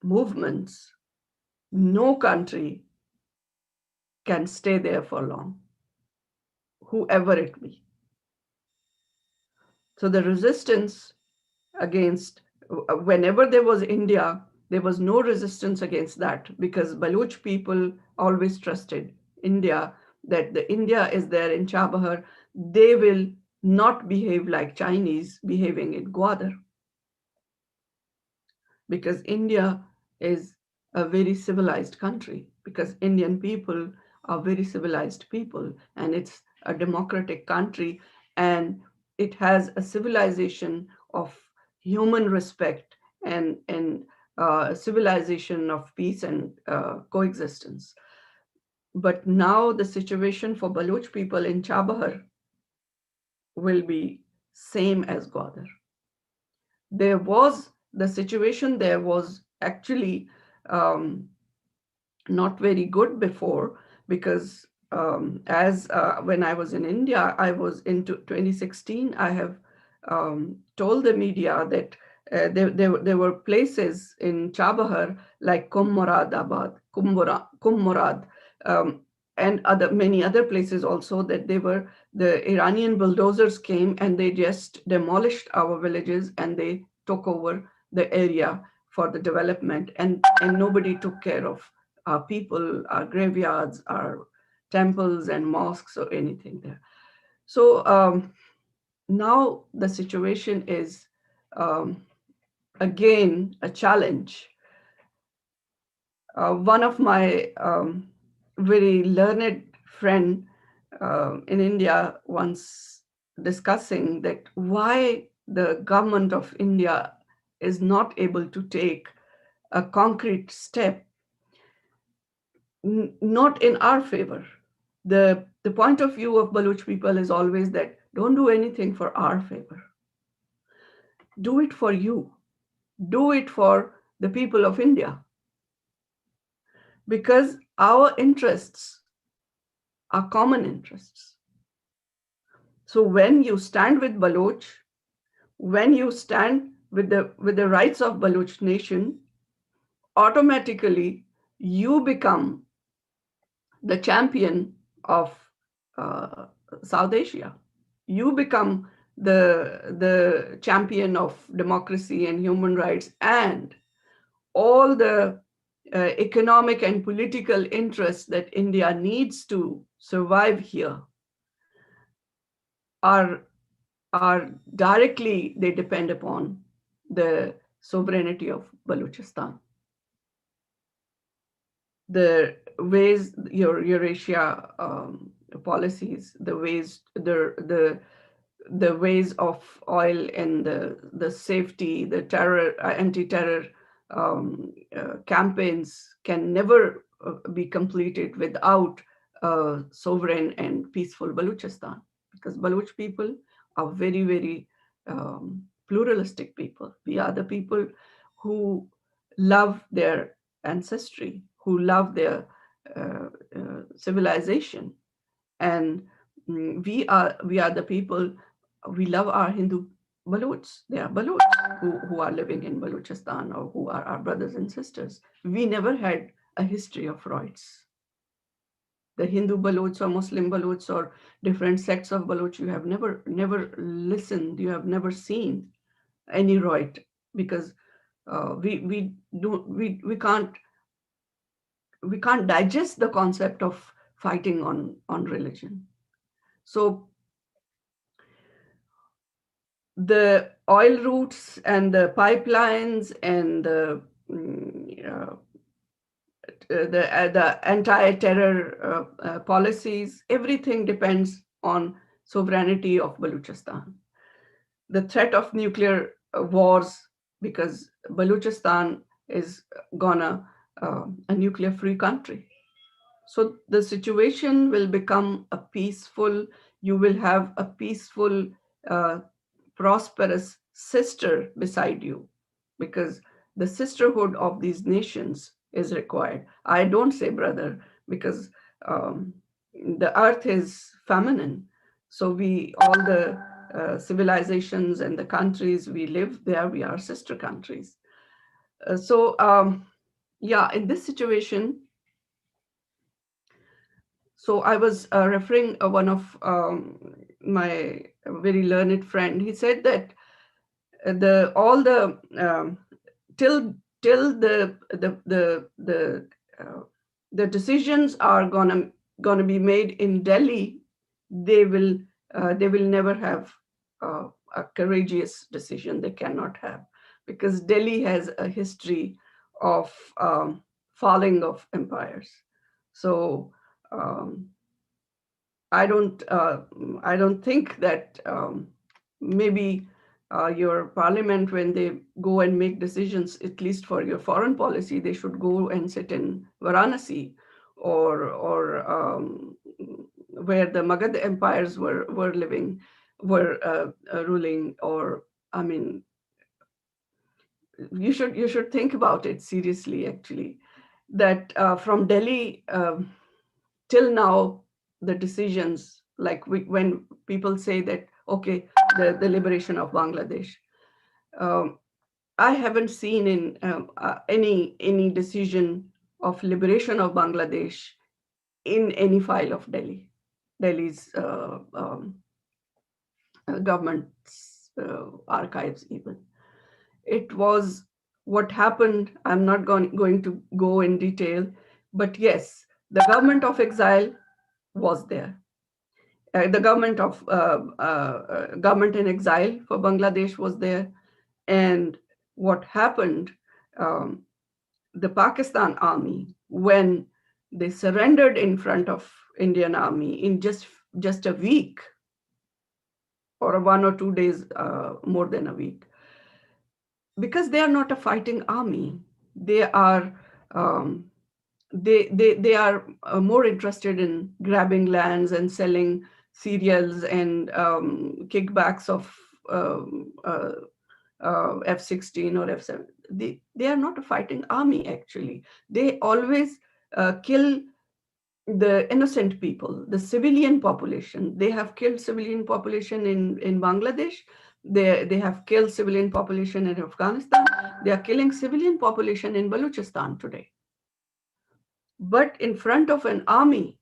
movements, no country can stay there for long, whoever it be. So the resistance against, whenever there was India, there was no resistance against that because Baloch people always trusted India, that the India is there in Chabahar. They will not behave like Chinese behaving in Gwadar because India is a very civilized country, because Indian people are very civilized people, and it's a democratic country, and it has a civilization of human respect and civilization of peace and coexistence. But now the situation for Baloch people in Chabahar will be same as Gwadar. There was the situation there was actually um, not very good before because as when I was in India, I was into 2016. I have told the media that there were places in Chabahar like Kummuradabad, Kummurad, um, and many other places also that they were the Iranian bulldozers came and they just demolished our villages and they took over the area for the development, and nobody took care of our people, our graveyards, our temples and mosques or anything there. So now the situation is um, again a challenge. One of my very learned friend in India once discussing that why the government of India is not able to take a concrete step, not in our favor. The point of view of Baloch people is always that don't do anything for our favor. Do it for you. Do it for the people of India. Because our interests are common interests. So when you stand with Baloch, when you stand with the rights of Baloch nation, automatically you become the champion of uh, South Asia. You become the champion of democracy and human rights, and all the economic and political interests that India needs to survive here are are directly, they depend upon the sovereignty of Balochistan. The ways your Eurasia policies, the ways the ways of oil and the safety, the terror, anti-terror campaigns can never be completed without sovereign and peaceful Balochistan, because Baloch people are very, very pluralistic people. We are the people who love their ancestry, who love their civilization, and we are the people, we love our Hindu Balochs. They are Balochs who are living in Balochistan or who are our brothers and sisters. We never had a history of rights. The Hindu Balochs or Muslim Balochs or different sects of Baloch, you have never listened, you have never seen any right, because we can't digest the concept of fighting on religion. So the oil routes and the pipelines and the anti-terror policies, everything depends on sovereignty of Balochistan. The threat of nuclear wars, because Balochistan is gonna a nuclear-free country. So the situation will become a peaceful, you will have a peaceful, uh, prosperous sister beside you, because the sisterhood of these nations is required. I don't say brother because the earth is feminine. So all the civilizations and the countries we live there, we are sister countries. So yeah, in this situation, so I was referring one of my very learned friend. He said that the all the till till uh, the decisions are gonna be made in Delhi, they will never have uh, a courageous decision. They cannot have, because Delhi has a history of falling of empires. So um, I don't think that maybe your parliament, when they go and make decisions, at least for your foreign policy, they should go and sit in Varanasi, or where the Magad empires were living, were ruling. Or I mean, you should think about it seriously. Actually, that from Delhi. Till now, the decisions, like when people say that, okay, the liberation of Bangladesh, um, I haven't seen in any decision of liberation of Bangladesh in any file of Delhi's government's archives. Even it was what happened. I'm not going to go in detail, but yes, the government of exile was there. The government in exile for Bangladesh was there. And what happened, um, the Pakistan army, when they surrendered in front of Indian army in just a week, or 1 or 2 days, more than a week, because they are not a fighting army. They are um, they are more interested in grabbing lands and selling cereals and kickbacks of F-16 or F-7. They are not a fighting army, actually. They always kill the innocent people, the civilian population. They have killed civilian population in Bangladesh. They have killed civilian population in Afghanistan. They are killing civilian population in Balochistan today. But in front of an army,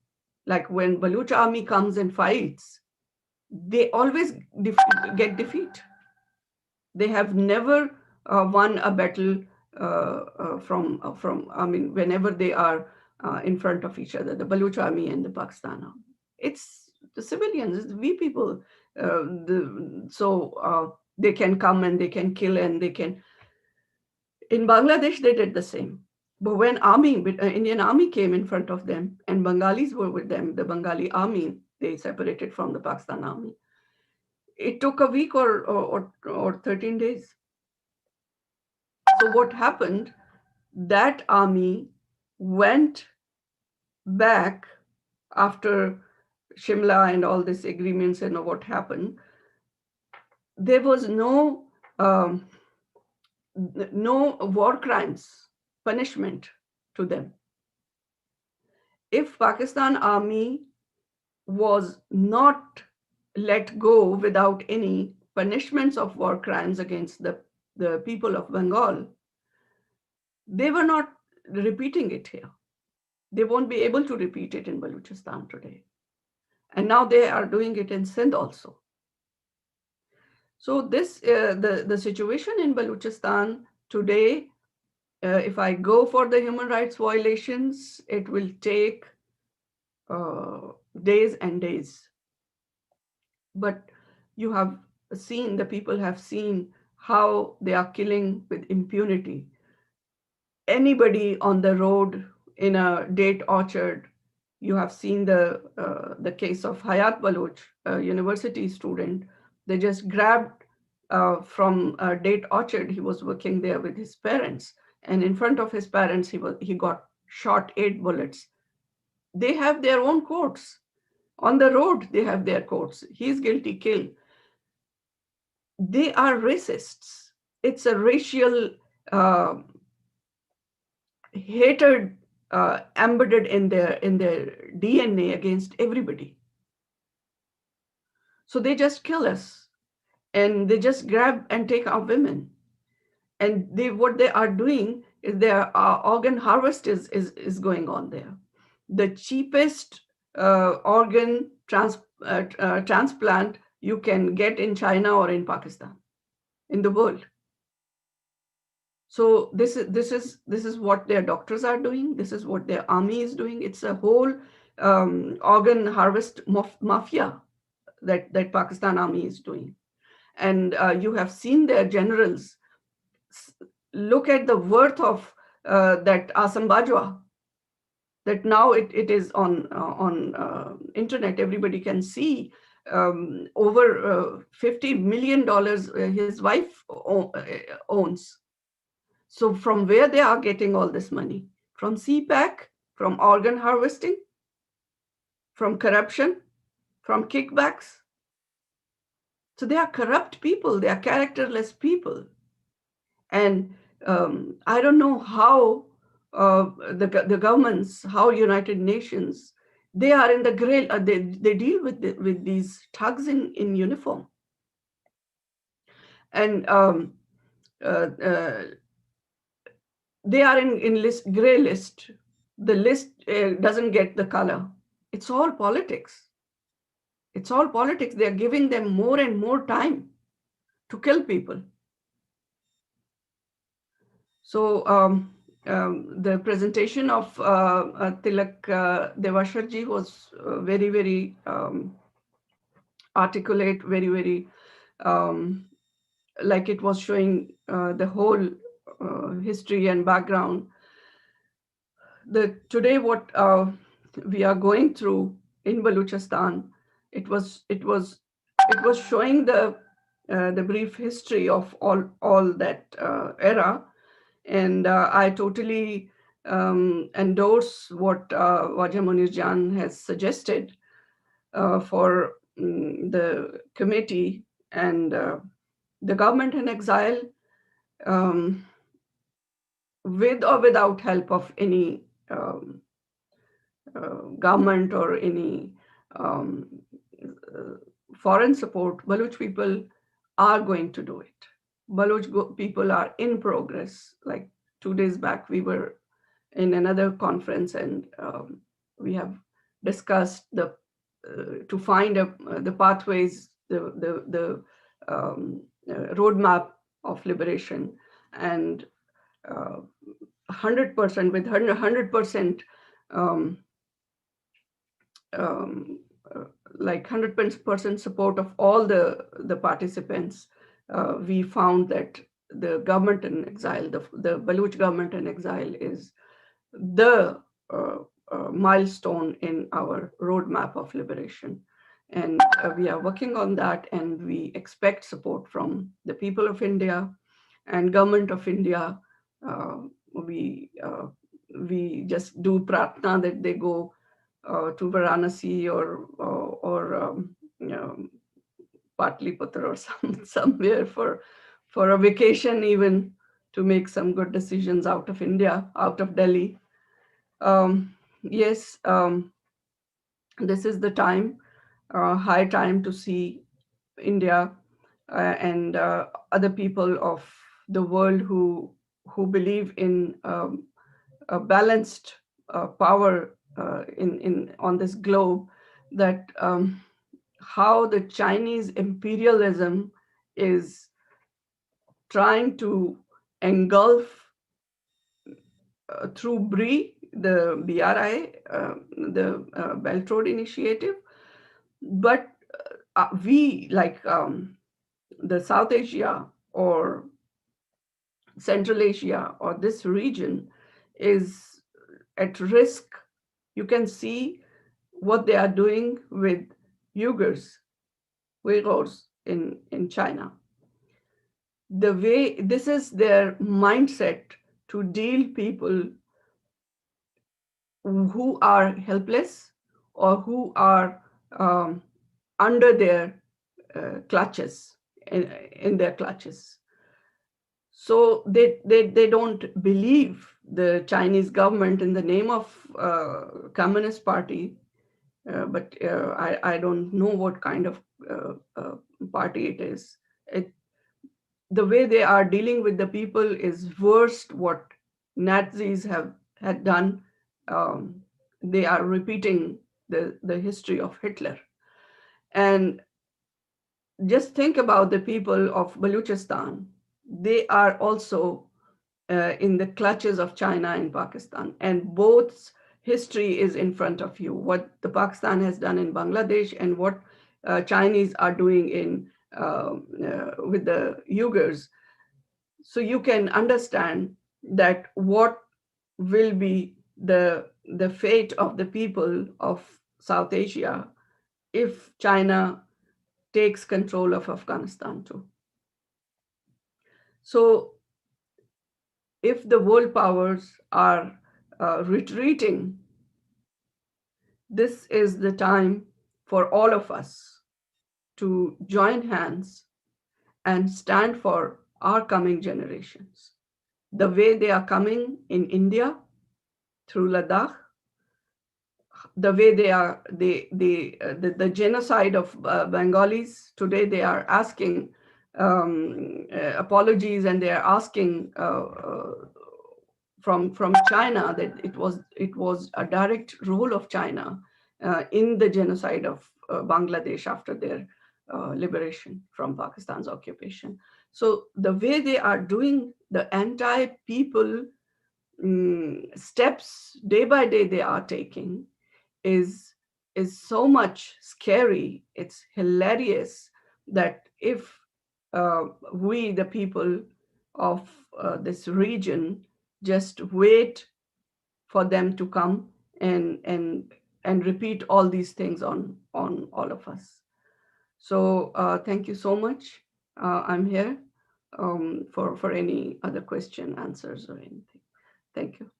like when Baluch army comes and fights, they always get defeat. They have never won a battle from. I mean, whenever they are in front of each other, the Baluch army and the Pakistan army, it's the civilians, it's we people. They can come and they can kill, and they can. In Bangladesh, they did the same. But when Indian army came in front of them, and Bengalis were with them, the Bengali army, they separated from the Pakistan army. It took a week or 13 days. So what happened? That army went back after Shimla and all these agreements and what happened. There was um, no war crimes punishment to them. If Pakistan army was not let go without any punishments of war crimes against the people of Bengal, they were not repeating it here. They won't be able to repeat it in Balochistan today. And now they are doing it in Sindh also. So the situation in Balochistan today, if I go for the human rights violations, it will take days and days. But you have seen, the people have seen how they are killing with impunity. Anybody on the road in a date orchard, you have seen the case of Hayat Baloch, a university student. They just grabbed from a date orchard. He was working there with his parents, and in front of his parents, he got shot 8 bullets. They have their own courts on the road. They have their courts. He's guilty, kill. They are racists. It's a racial uh, hatred embedded in their DNA against everybody. So they just kill us, and they just grab and take our women. And what they are doing, Their organ harvest is going on there. The cheapest organ transplant you can get in China or in Pakistan, in the world. So this is what their doctors are doing. This is what their army is doing. It's a whole organ harvest mafia that Pakistan army is doing. And you have seen their generals. Look at the worth of that Asam Bajwa. That now it is on internet. Everybody can see over $50 million his wife owns. So from where they are getting all this money? From CPAC, from organ harvesting, from corruption, from kickbacks. So they are corrupt people. They are characterless people. And I don't know how the governments, how United Nations, they are in the gray. They deal with these thugs in uniform. And uh, uh, they are in gray list. The list doesn't get the color. It's all politics. It's all politics. They are giving them more and more time to kill people. So the presentation of Tilak Devasharji was very, very articulate, very, very um, like it was showing the whole history and background. Today what we are going through in Baluchistan, it was it was it was showing the brief history of all that era. And I totally endorse what Wajah Munir Jan has suggested for the committee and the government in exile, um, with or without help of any government or any um, uh, foreign support. Baluch people are going to do it. People are in progress. Like 2 days back, we were in another conference, and we have discussed to find the pathways, the roadmap of liberation. And 100% with 100% um, um, uh, like 100% support of all the participants, we found that the government in exile, the Baluch government in exile, is the milestone in our roadmap of liberation. And we are working on that, and we expect support from the people of India and government of India. Uh, we uh, we just do pratna that they go to Varanasi or you know, Patliputra or somewhere for a vacation, even to make some good decisions out of India, out of Delhi. Yes, this is the time, high time to see India and other people of the world who believe in a balanced power in on this globe, that how the Chinese imperialism is trying to engulf through BRI, the Belt Road Initiative. But we, like the South Asia or Central Asia or this region, is at risk. You can see what they are doing with Uyghurs, Uyghurs in China. The way this is their mindset to deal people who are helpless or who are um, under their clutches, in their clutches. So they don't believe the Chinese government in the name of Communist Party, but I don't know what kind of party it is. The way they are dealing with the people is worst what Nazis had done. Um, they are repeating the history of Hitler. And just think about the people of Baluchistan. They are also in the clutches of China and Pakistan, and both history is in front of you. What the Pakistan has done in Bangladesh and what Chinese are doing in with the Uyghurs. So you can understand that what will be the fate of the people of South Asia if China takes control of Afghanistan too. So if the world powers are retreating, this is the time for all of us to join hands and stand for our coming generations. The way they are coming in India through Ladakh, the way the genocide of Bengalis today, they are asking apologies, and they are asking from China that it was a direct role of China in the genocide of Bangladesh after their liberation from Pakistan's occupation. So the way they are doing the anti-people steps day by day they are taking is is so much scary. It's hilarious that if we, the people of this region, just wait for them to come and repeat all these things on all of us. So thank you so much. I'm here for any other question, answers, or anything. Thank you.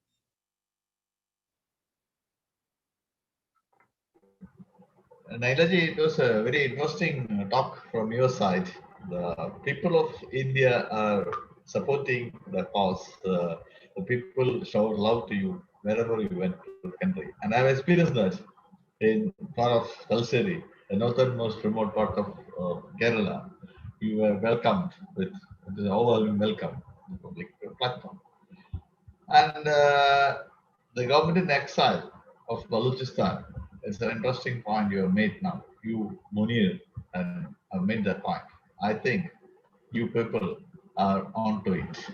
Nailaji, it was a very interesting talk from your side. The people of India are supporting the cause. The people show love to you wherever you went to the country. And I've experienced that in part of Talseri, the northernmost remote part of Kerala. You were welcomed with an overwhelming welcome on the public platform. And the government in exile of Balochistan, it's an interesting point you have made now. You, Munir, and have made that point. I think you people are on to it.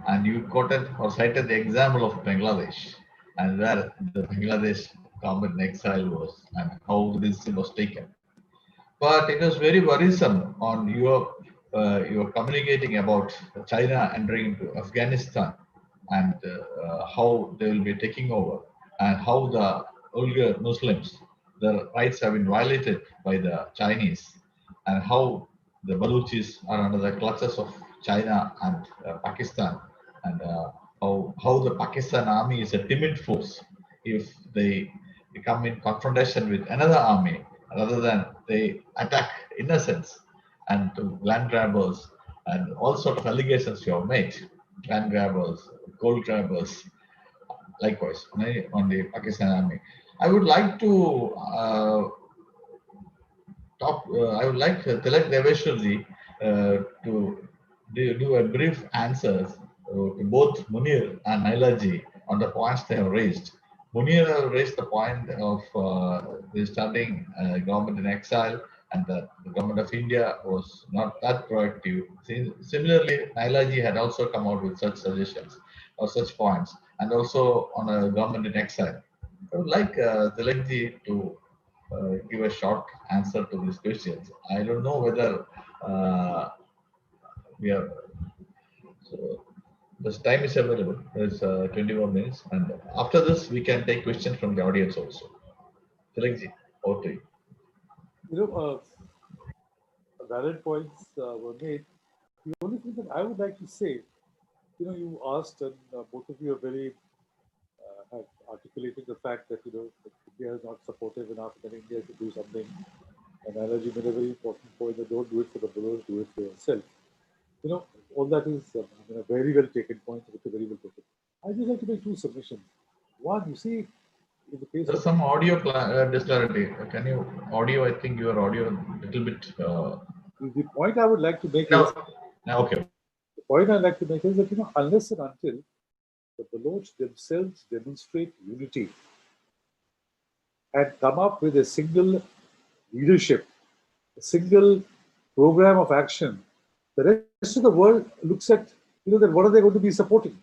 And you quoted or cited the example of Bangladesh and where the Bangladesh government in exile was and how the decision was taken. But it was very worrisome on your communicating about China entering into Afghanistan and how they will be taking over and how the Uyghur Muslims, their rights have been violated by the Chinese and how the Baluchis are under the clutches of China and Pakistan and how the Pakistan army is a timid force if they come in confrontation with another army rather than they attack innocents and to land grabbers and all sort of allegations you have made, land grabbers, gold grabbers, likewise on the Pakistan army. I would like to I would like Tilak Deveshwarji to do a brief answer to both Munir and Nailaji on the points they have raised. Munir have raised the point of the standing government in exile and that the government of India was not that proactive. Similarly, Nailaji had also come out with such suggestions or such points, and also on a government in exile. I would like Tilakji to give a short answer to these questions. I don't know whether we are. So this time is available. It's 21 minutes, and after this we can take questions from the audience also. Tilakji, over to you. You know, valid points were made. The only thing that I would like to say, you asked, and both of you are very have articulated the fact that that India is not supportive enough, that India should do something. And Nailaji made a very important point that don't do it for the bullies, do it for yourself. All that is a very well taken point, which is very well taken. I just like to make two submissions. One, you see, in the case There's of some audio disparity. Can you audio? I think your audio a little bit. The point I would like to make No, is no, okay. the point I'd like to make is that unless and until the Baloch themselves demonstrate unity and come up with a single leadership, a single program of action, the rest of the world looks at, that what are they going to be supporting?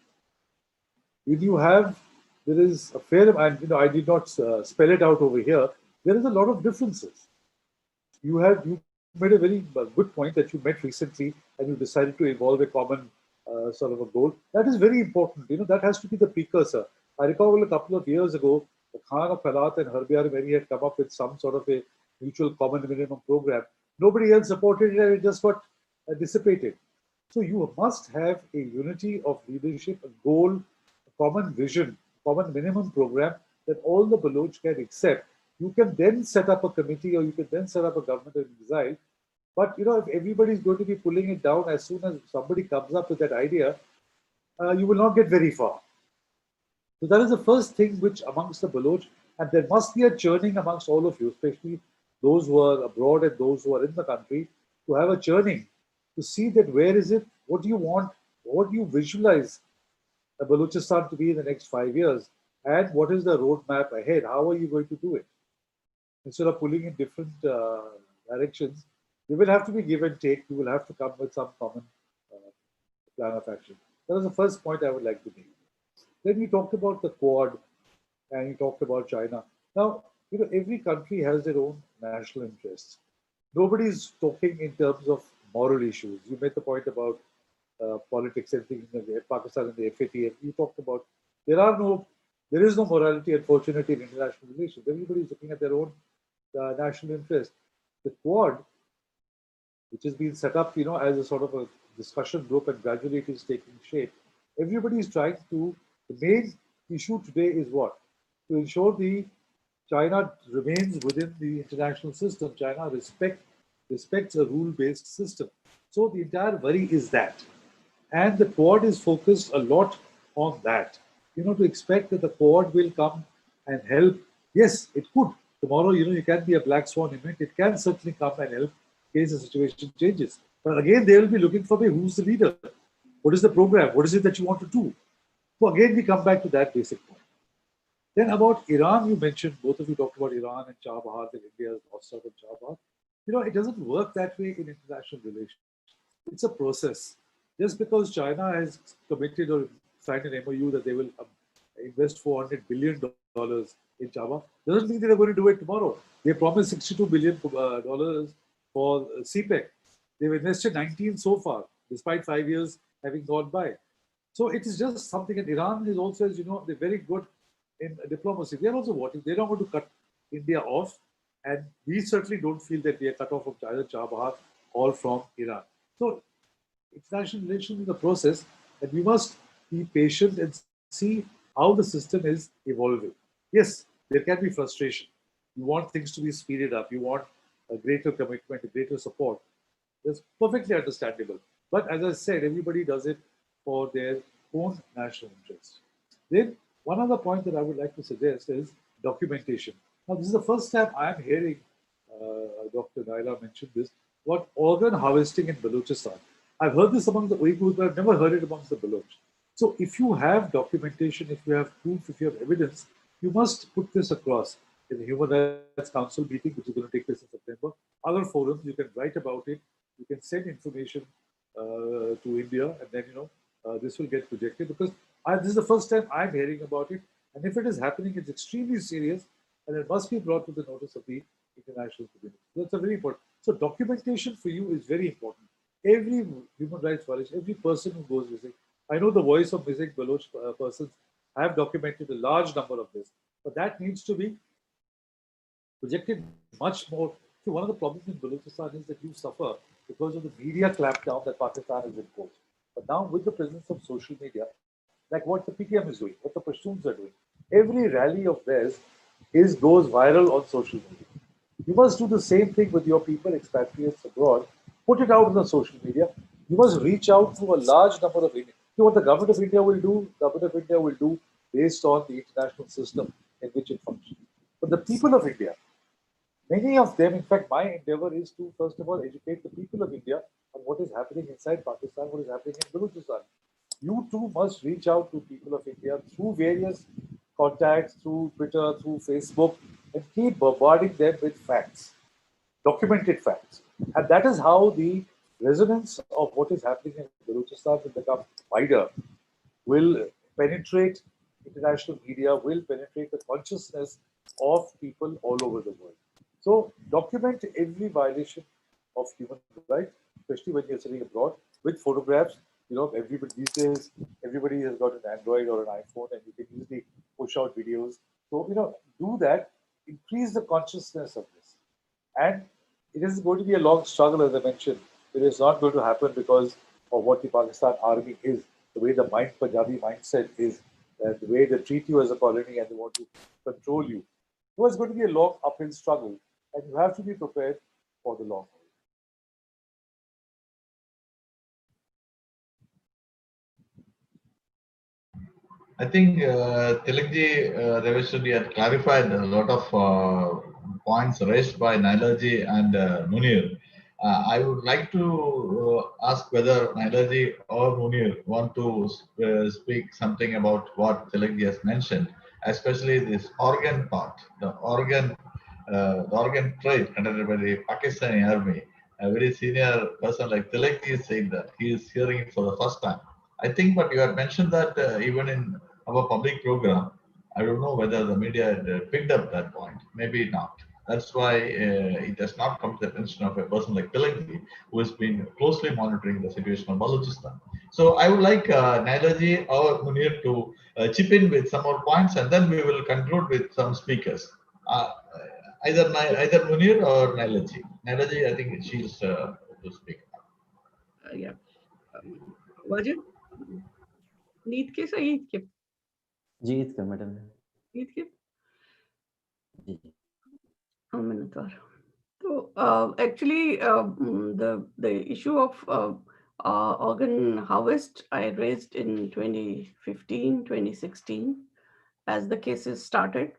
When you have, there is a fair, and I did not spell it out over here. There is a lot of differences. You made a very good point that you met recently and you decided to involve a common sort of a goal. That is very important. That has to be the precursor. I recall a couple of years ago, the Khan of Palat and Harbiar Meri had come up with some sort of a mutual common minimum program. Nobody else supported it and it just got dissipated. So you must have a unity of leadership, a goal, a common vision, common minimum program that all the Baloch can accept. You can then set up a committee or you can then set up a government of exile. But if everybody is going to be pulling it down as soon as somebody comes up with that idea, you will not get very far. So that is the first thing which amongst the Baloch, and there must be a churning amongst all of you, especially those who are abroad and those who are in the country, to have a churning to see that where is it, what do you want, what do you visualize the Balochistan to be in the next 5 years, and what is the roadmap ahead? How are you going to do it? Instead of pulling in different directions, there will have to be give and take. You will have to come with some common plan of action. That was the first point I would like to make. Then we talked about the Quad, and we talked about China. Now, every country has their own national interests. Nobody is talking in terms of moral issues. You made the point about politics and things in Pakistan and the FATF. You talked about there is no morality, unfortunately, in international relations. Everybody is looking at their own national interest. The Quad, which has been set up, as a sort of a discussion group, and gradually it is taking shape. Everybody is trying to. The main issue today is what? To ensure China remains within the international system. China respects a rule-based system. So the entire worry is that. And the Quad is focused a lot on that. To expect that the Quad will come and help. Yes, it could. Tomorrow, you can be a black swan event. It can certainly come and help in case the situation changes. But again, they will be looking for who's the leader? What is the program? What is it that you want to do? So again, we come back to that basic point. Then about Iran, you mentioned, both of you talked about Iran and Chabahar, and India's lost out on Chabahar. It doesn't work that way in international relations. It's a process. Just because China has committed or signed an MOU that they will invest $400 billion in Chabahar, doesn't mean they're going to do it tomorrow. They promised $62 billion for CPEC. They've invested 19 so far, despite 5 years having gone by. So it is just something, and Iran is also, as you know, they're very good in diplomacy. They're also watching. They don't want to cut India off, and we certainly don't feel that we are cut off from China, Chabahar, or from Iran. So international relations is a process, and we must be patient and see how the system is evolving. Yes, there can be frustration. You want things to be speeded up. You want a greater commitment, a greater support. That's perfectly understandable. But as I said, everybody does it for their own national interest. Then one other point that I would like to suggest is documentation. Now, this is the first time I'm hearing Dr. Naila mention this, about organ harvesting in Balochistan. I've heard this among the Uyghurs, but I've never heard it amongst the Baloch. So if you have documentation, if you have proof, if you have evidence, you must put this across in the Human Rights Council meeting, which is going to take place in September. Other forums, you can write about it. You can send information to India, and then, this will get projected, because this is the first time I'm hearing about it. And if it is happening, it's extremely serious, and it must be brought to the notice of the international community. That's a very important. So documentation for you is very important. Every human rights violation, every person who goes missing. I know the Voice of Missing Baloch persons have documented a large number of this, but that needs to be projected much more. See, one of the problems in Balochistan is that you suffer because of the media clampdown that Pakistan has imposed. But now, with the presence of social media, like what the PTM is doing, what the Pashtuns are doing, every rally of theirs goes viral on social media. You must do the same thing with your people, expatriates abroad. Put it out on the social media. You must reach out to a large number of Indians. See what the government of India will do, government of India will do based on the international system in which it functions. But the people of India, many of them, in fact, my endeavor is to, first of all, educate the people of India on what is happening inside Pakistan, what is happening in Balochistan. you too must reach out to people of India through various contacts, through Twitter, through Facebook, and keep bombarding them with facts, documented facts. And that is how the resonance of what is happening in Balochistan will become wider, will penetrate international media, will penetrate the consciousness of people all over the world. So document every violation of human rights, especially when you're sitting abroad, with photographs. Everybody these days, everybody has got an Android or an iPhone, and you can easily push out videos. So do that. Increase the consciousness of this, and it is going to be a long struggle, as I mentioned. It is not going to happen because of what the Pakistan army is, the way the Punjabi mindset is, and the way they treat you as a colony and they want to control you. So it's going to be a long uphill struggle, and you have to be prepared for the long haul. I think Tilakji Reveshwari had clarified a lot of points raised by Nailaji and Munir. I would like to ask whether Nailaji or Munir want to speak something about what Tilakji has mentioned, especially this organ part, the organ trade conducted by the Pakistani army. A very senior person like Tilakji is saying that he is hearing it for the first time. I think, but you had mentioned that even in our public program, I don't know whether the media had picked up that point. Maybe not. That's why it has not come to the attention of a person like Tilakji, who has been closely monitoring the situation of Balochistan. So I would like Nailaji or Munir to chip in with some more points, and then we will conclude with some speakers. Uh, either Munir or Nailaji. Nailaji, I think she's to speak. Yeah. Wajid, नींद के सही के जीत का madam नींद के जी minute or so actually the issue of organ harvest I raised in 2015 2016 as the cases started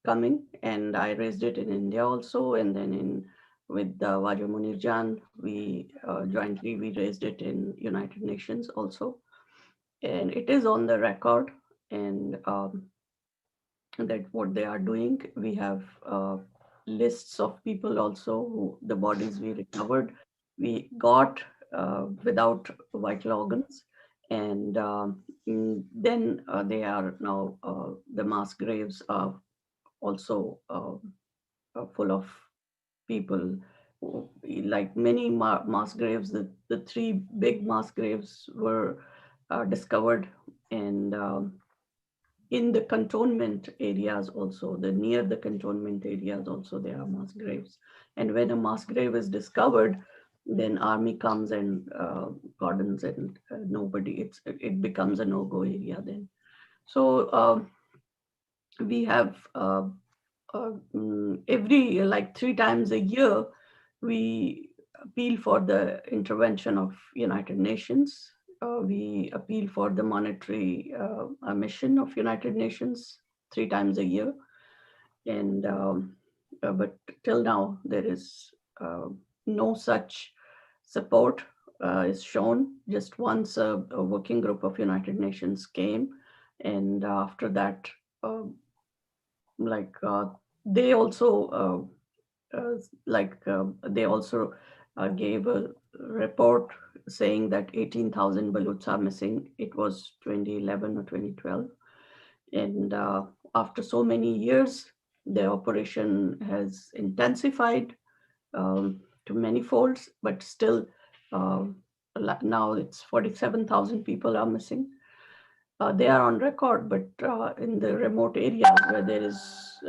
coming, and I raised it in India also, and then with Waja Munir Jan, we jointly we raised it in United Nations also, and it is on the record, and that what they are doing. We have lists of people also who the bodies we recovered, we got without vital organs, and then they are now the mass graves are also full of people. Like many mass graves, the three big mass graves were discovered, and in the cantonment areas also, the near the cantonment areas also, there are mass graves. And when a mass grave is discovered, then army comes and cordons, and it becomes a no-go area then. So we have every like 3 times a year, we appeal for the intervention of United Nations. We appeal for the monetary mission of United Nations 3 times a year, and but till now there is no such support is shown. Just once a working group of United Nations came, and after that, like they also they also gave a report saying that 18,000 Baluchs are missing. It was 2011 or 2012. And after so many years, the operation has intensified to many folds, but still now it's 47,000 people are missing. They are on record, but in the remote areas where there is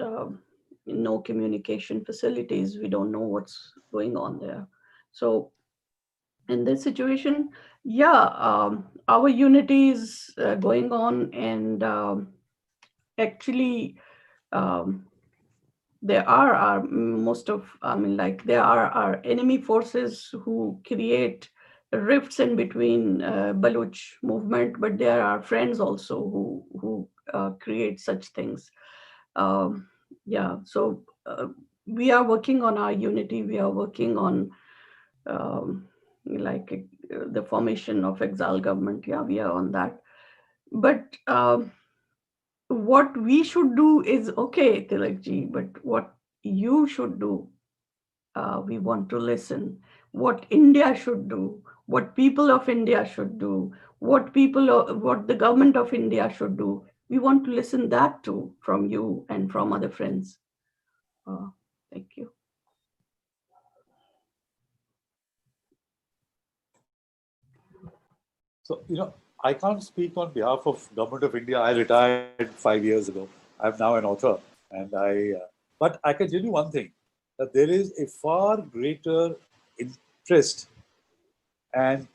no communication facilities, we don't know what's going on there. So in this situation, yeah, our unity is going on, and actually there are most of, I mean, like there are our enemy forces who create rifts in between Baloch movement, but there are friends also who create such things. Yeah, so we are working on our unity. We are working on like the formation of exile government. Yeah, we are on that. But what we should do is okay, Tilakji, but what you should do, we want to listen. What India should do, what people of India should do, what the government of India should do. We want to listen that too from you and from other friends. Uh, thank you. So, I can't speak on behalf of Government of India. I retired 5 years ago. I'm now an author, and but I can tell you one thing, that there is a far greater interest and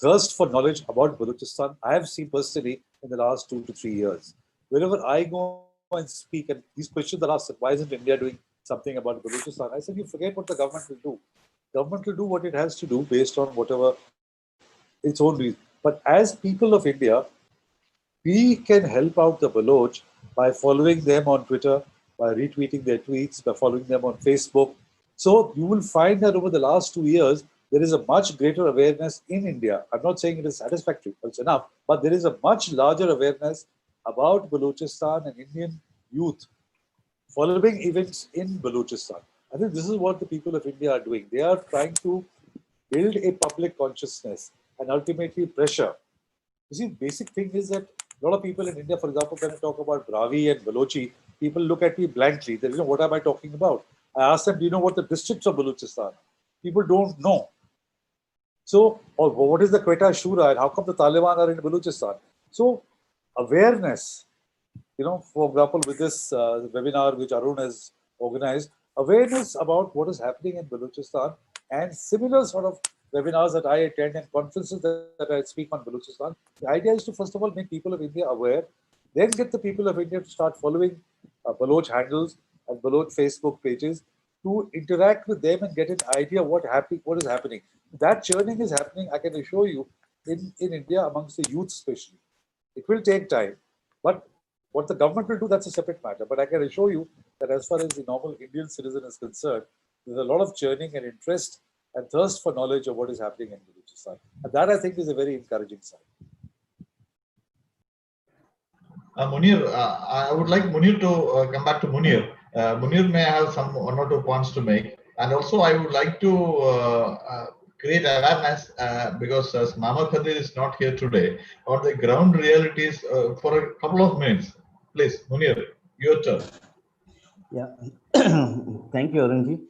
thirst for knowledge about Balochistan I have seen personally in the last 2 to 3 years. Wherever I go and speak, and these questions are asked, why isn't India doing something about Balochistan? I said, you forget what the government will do. Government will do what it has to do based on whatever its own reason. But as people of India, we can help out the Baloch by following them on Twitter, by retweeting their tweets, by following them on Facebook. So you will find that over the last 2 years, there is a much greater awareness in India. I'm not saying it is satisfactory, but it's enough. But there is a much larger awareness about Balochistan and Indian youth following events in Balochistan. I think this is what the people of India are doing. They are trying to build a public consciousness and ultimately pressure. You see, basic thing is that a lot of people in India, for example, when I talk about Bravi and Balochi, people look at me blankly. They what am I talking about? I ask them, do you know what the districts of Balochistan? People don't know. So, or what is the Quetta Shura and how come the Taliban are in Balochistan? So, awareness, for example, with this webinar which Arun has organized, awareness about what is happening in Balochistan and similar sort of webinars that I attend and conferences that I speak on Balochistan. The idea is to, first of all, make people of India aware, then get the people of India to start following Baloch handles and Baloch Facebook pages to interact with them and get an idea what is happening. That churning is happening, I can assure you, in India amongst the youth especially. It will take time, but what the government will do, that's a separate matter. But I can assure you that as far as the normal Indian citizen is concerned, there's a lot of churning and interest and thirst for knowledge of what is happening in Balochistan. And that, I think, is a very encouraging sign. Munir, I would like Munir to come back to Munir. Munir may have some one or two points to make. And also, I would like to create awareness because as Mama Khadir is not here today, on the ground realities for a couple of minutes. Please, Munir, your turn. Yeah, thank you, Arunji.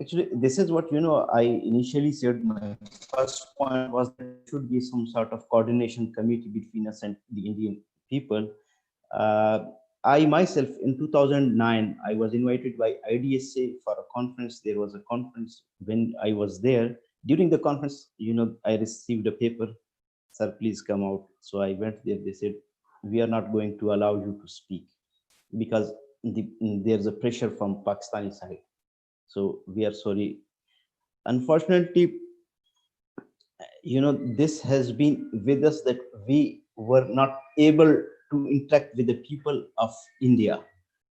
Actually, this is what, I initially said. My first point was that there should be some sort of coordination committee between us and the Indian people. I myself, in 2009, I was invited by IDSA for a conference. There was a conference when I was there. During the conference, I received a paper, sir, please come out. So I went there. They said, we are not going to allow you to speak because there's a pressure from Pakistani side. So we are sorry. Unfortunately, this has been with us that we were not able to interact with the people of India.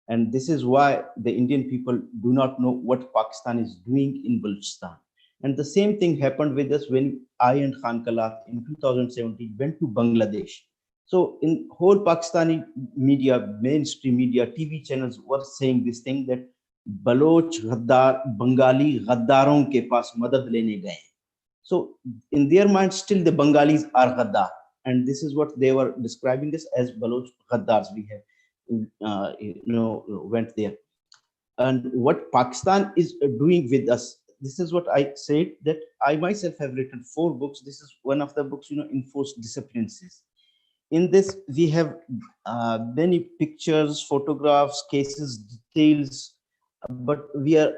And this is why the Indian people do not know what Pakistan is doing in Balochistan. And the same thing happened with us when I and Khan Kalat in 2017 went to Bangladesh. So in whole Pakistani media, mainstream media, TV channels were saying this thing that Baloch Gaddar, Bengali Gaddaron ke paas madad lene gaye. So in their mind, still the Bengalis are Gaddar. And this is what they were describing this as Baloch Gaddars. We have, went there. And what Pakistan is doing with us, this is what I said, that I myself have written 4 books. This is one of the books, Enforced Disappearances. In this, we have many pictures, photographs, cases, details, but we have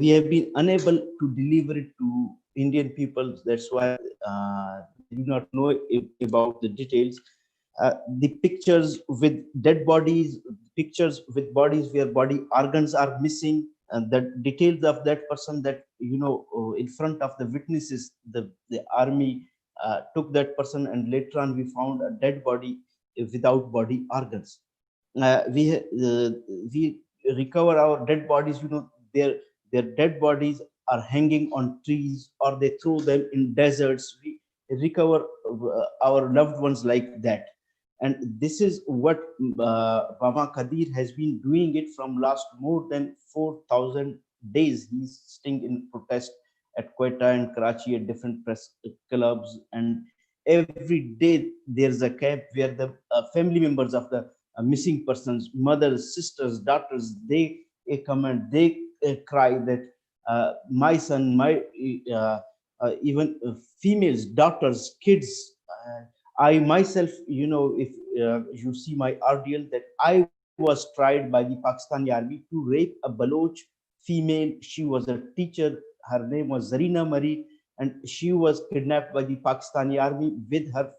been unable to deliver it to Indian people. That's why they do not know about the details. The pictures with dead bodies, pictures with bodies where body organs are missing, and the details of that person that, in front of the witnesses, the army took that person, and later on we found a dead body without body organs. We recover our dead bodies, their dead bodies are hanging on trees, or they throw them in deserts. We recover our loved ones like that. And this is what Baba Kadir has been doing it from last more than 4,000 days. He's staying in protest at Quetta and Karachi at different press clubs, and every day there's a camp where the family members of the missing persons, mothers, sisters, daughters, they come and they cry that my son, my even females, daughters, kids. I myself, if you see my ordeal, that I was tried by the Pakistani army to rape a Baloch female. She was a teacher. Her name was Zarina Mari, and she was kidnapped by the Pakistani army with her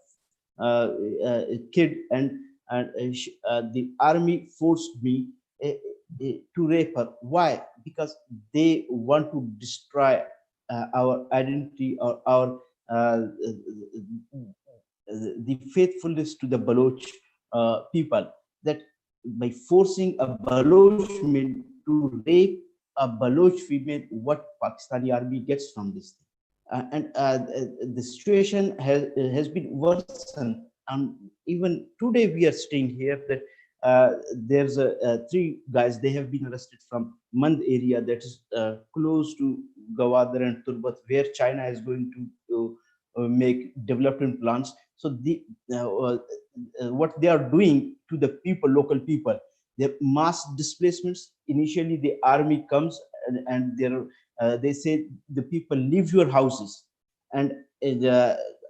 uh, kid, and the army forced me to rape her. Why? Because they want to destroy our identity, or our the faithfulness to the Baloch people, that by forcing a Baloch male to rape a Baloch female, what Pakistani army gets from this thing. And the situation has been worsened. And even today we are staying here, that there's three guys, they have been arrested from Mand area, that is close to Gawadar and Turbat, where China is going to make development plans. So what they are doing to the people, local people, their mass displacements. Initially, the army comes, and they say the people leave your houses, and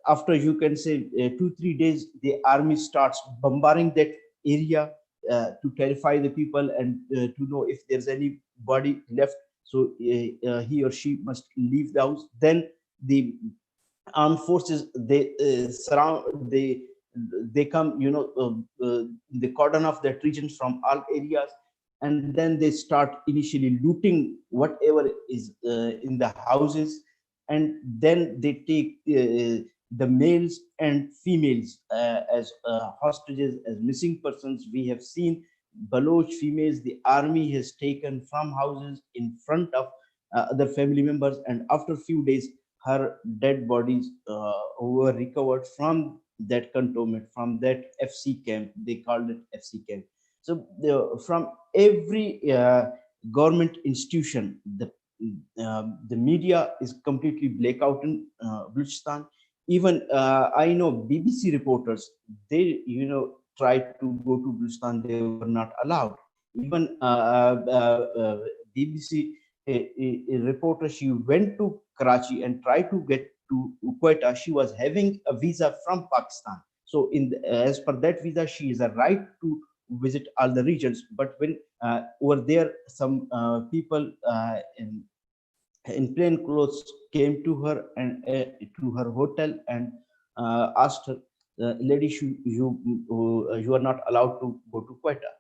after, you can say, 2-3 days, the army starts bombarding that area to terrify the people, and to know if there's any body left, so he or she must leave the house. Then the armed forces, they surround, they come, they cordon off that region from all areas, and then they start initially looting whatever is in the houses, and then they take the males and females as hostages, as missing persons. We have seen Baloch females the army has taken from houses in front of other family members, and after a few days, her dead bodies were recovered from that cantonment, from that FC camp. They called it FC camp. So from every government institution, the media is completely blackout in Balochistan. Even I know BBC reporters, they tried to go to Balochistan, they were not allowed. Even BBC a reporter, she went to Karachi and tried to get to Quetta. She was having a visa from Pakistan. So as per that visa, she has a right to visit all the regions. But when over there, some people in plain clothes came to her and to her hotel and asked her, lady, you are not allowed to go to Quetta.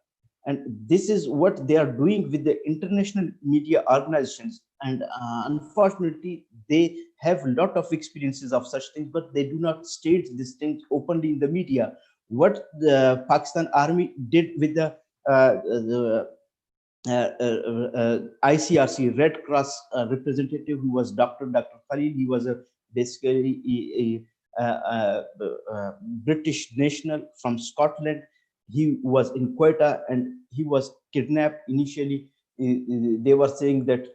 And this is what they are doing with the international media organizations. And unfortunately, they have a lot of experiences of such things, but they do not state these things openly in the media. What the Pakistan army did with the ICRC Red Cross representative, who was Dr. Khalil. He was basically a British national from Scotland. He was in Quetta and he was kidnapped. Initially, they were saying that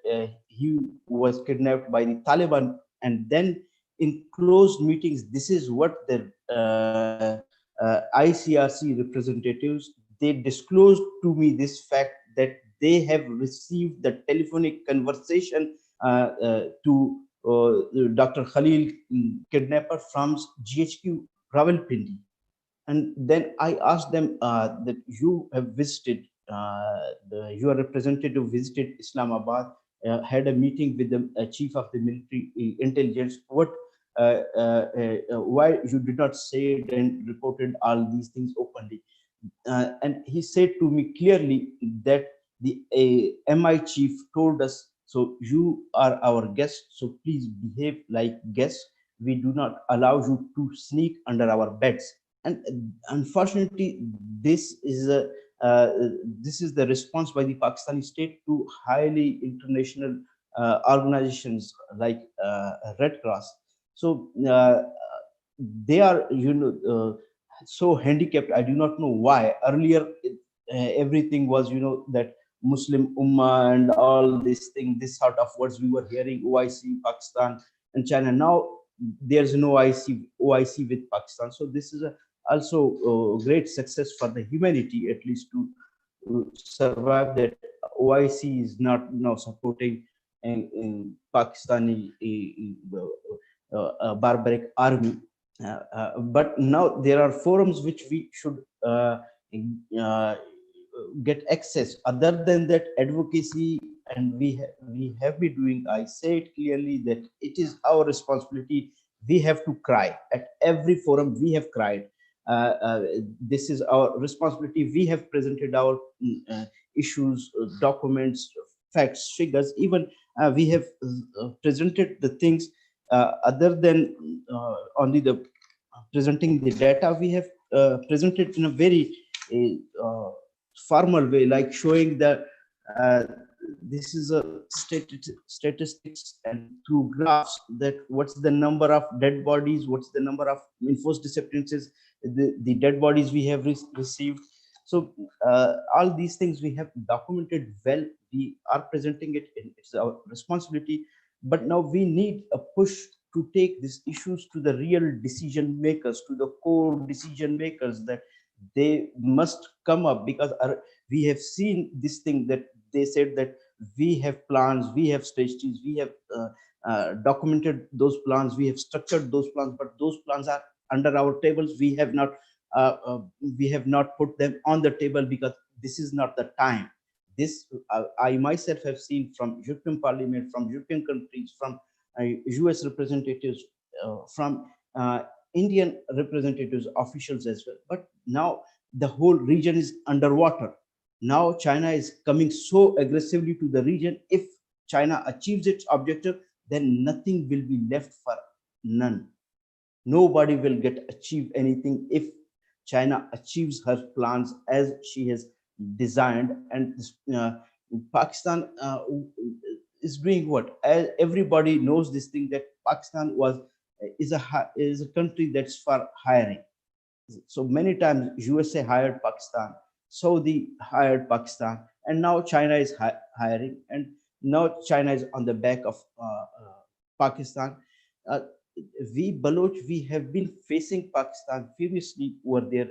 he was kidnapped by the Taliban, and then in closed meetings, this is what the ICRC representatives, they disclosed to me this fact, that they have received the telephonic conversation to Dr. Khalil, kidnapper, from GHQ Rawalpindi. And then I asked them that you have visited, your representative visited Islamabad, had a meeting with the chief of the military intelligence. Why you did not say it and reported all these things openly? And he said to me clearly that the MI chief told us, so you are our guest, so please behave like guests. We do not allow you to sneak under our beds. And unfortunately, this is this is the response by the Pakistani state to highly international organizations like Red Cross. So they are, so handicapped. I do not know why. Earlier, everything was, that Muslim Ummah and all these things, this sort of words we were hearing, OIC, Pakistan, and China. Now there's no OIC with Pakistan. So this is also a great success for the humanity, at least to survive, that OIC is not now supporting in Pakistani barbaric army. But now there are forums which we should uh, get access. Other than that, advocacy, and we have been doing. I say it clearly that it is our responsibility. We have to cry at every forum. We have cried. This is our responsibility. We have presented our issues, documents, facts, figures. Even we have presented the things. Other than only the presenting the data, we have presented in a very uh, formal way, like showing that this is a statistics and through graphs, that what's the number of dead bodies, what's the number of enforced disappearances, the dead bodies we have received. So all these things we have documented well. We are presenting it. It's our responsibility. But now we need a push to take these issues to the real decision makers, to the core decision makers, that they must come up, because we have seen this thing, that they said that we have plans, we have strategies, we have documented those plans, we have structured those plans, but those plans are under our tables. Uh, uh, we have not put them on the table, because this is not the time. This I myself have seen from European Parliament, from European countries, from US representatives, from Indian representatives, officials as well. But now the whole region is underwater. Now China is coming so aggressively to the region. If China achieves its objective, then nothing will be left for none. Nobody will get achieve anything if China achieves her plans as she has designed. And Pakistan is doing what? Everybody knows this thing, that Pakistan is a country that's for hiring. So many times USA hired Pakistan, Saudi hired Pakistan, and now China is hiring, and now China is on the back of Pakistan. Uh, we Baloch, we have been facing Pakistan furiously over there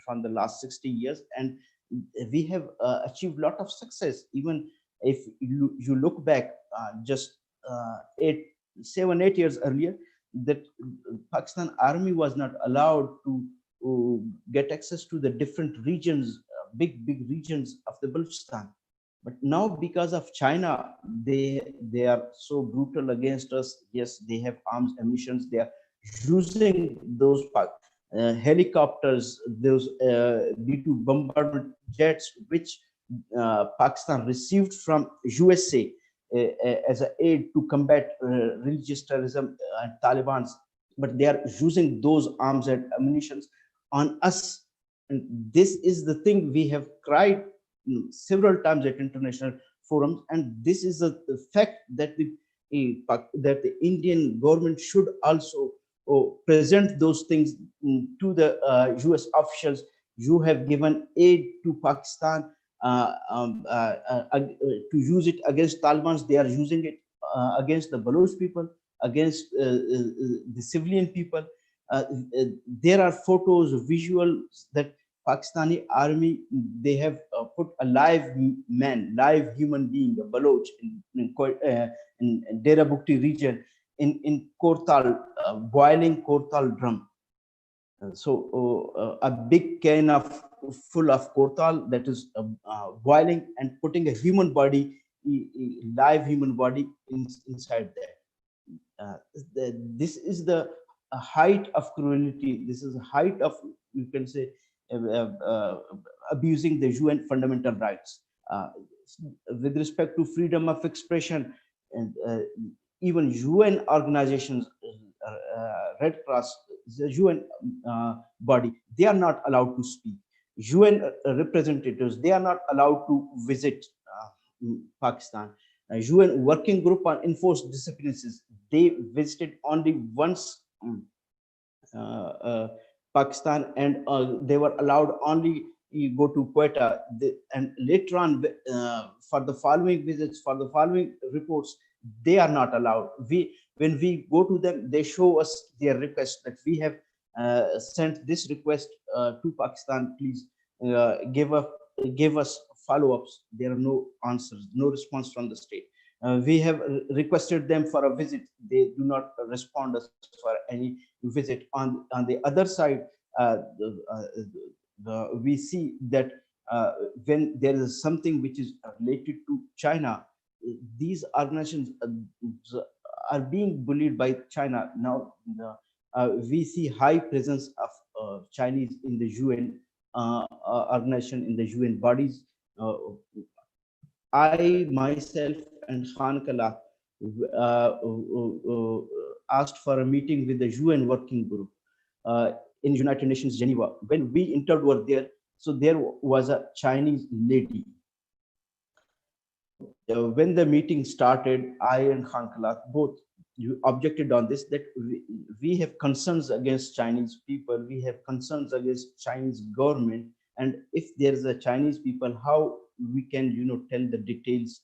from the last 60 years, and we have achieved a lot of success. Even if you look back just 7-8 years earlier, that Pakistan army was not allowed to get access to the different regions, big regions of the Balochistan. But now, because of China, they are so brutal against us. Yes, they have arms, ammunitions. They are using those helicopters, those B-2 bombardment jets, which Pakistan received from USA as an aid to combat religious terrorism and Taliban's. But they are using those arms and ammunitions on us. And this is the thing we have cried several times at international forums, and this is a fact that the Indian government should also present those things to the US officials. You have given aid to Pakistan to use it against Taliban. They are using it against the Baloch people, against the civilian people. There are photos, visuals that Pakistani army, they have put a live man, live human being, a Baloch in Dera Bukti region, in Kortal, boiling Kortal drum. So a big can of full of Kortal that is boiling, and putting a human body, live human body inside there. This is the height of cruelty. This is the height of, you can say, abusing the UN fundamental rights. With respect to freedom of expression, and even UN organizations, Red Cross, the UN body, they are not allowed to speak. UN representatives, they are not allowed to visit Pakistan. UN Working Group on Enforced Disappearances, they visited only once uh, uh, Pakistan, and they were allowed only go to Quetta. And later on, for the following visits, for the following reports, they are not allowed. When we go to them, they show us their request that we have sent this request to Pakistan. Please give us follow-ups. There are no answers, no response from the state. We have requested them for a visit. They do not respond us for any visit. On the other side, we see that when there is something which is related to China, these organizations are being bullied by China. Now we see high presence of Chinese in the UN organization, in the UN bodies. Uh, I myself and Khan Kala asked for a meeting with the UN Working Group in United Nations Geneva. When we entered over there, so there was a Chinese lady. When the meeting started, I and Khan Kala both objected on this, that we have concerns against Chinese people, we have concerns against Chinese government, and if there is a Chinese people, how we can tell the details.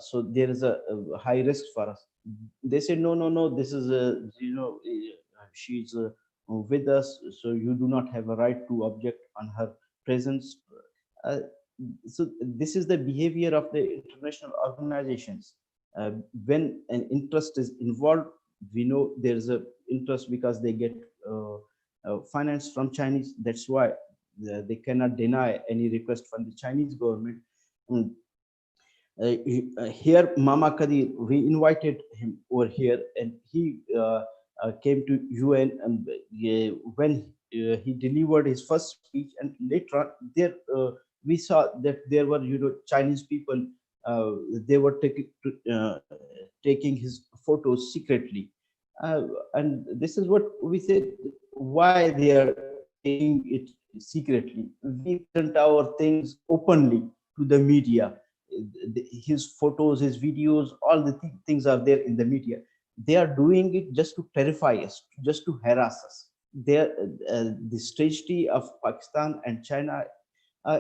So there is a high risk for us. They said, no, no, no, this is she's with us, so you do not have a right to object on her presence. uh, so this is the behavior of the international organizations. uh, when an interest is involved, we know there is a interest because they get finance from Chinese. That's why they cannot deny any request from the Chinese government. Mm, Here Mama Kadir, we invited him over here, and he came to UN, and when he delivered his first speech, and later on there we saw that there were Chinese people. They were taking his photos secretly, uh, and this is what we said, why they are taking it secretly. We present our things openly to the media. His photos, his videos, all the things are there in the media. They are doing it just to terrify us, just to harass us. The strategy of Pakistan and China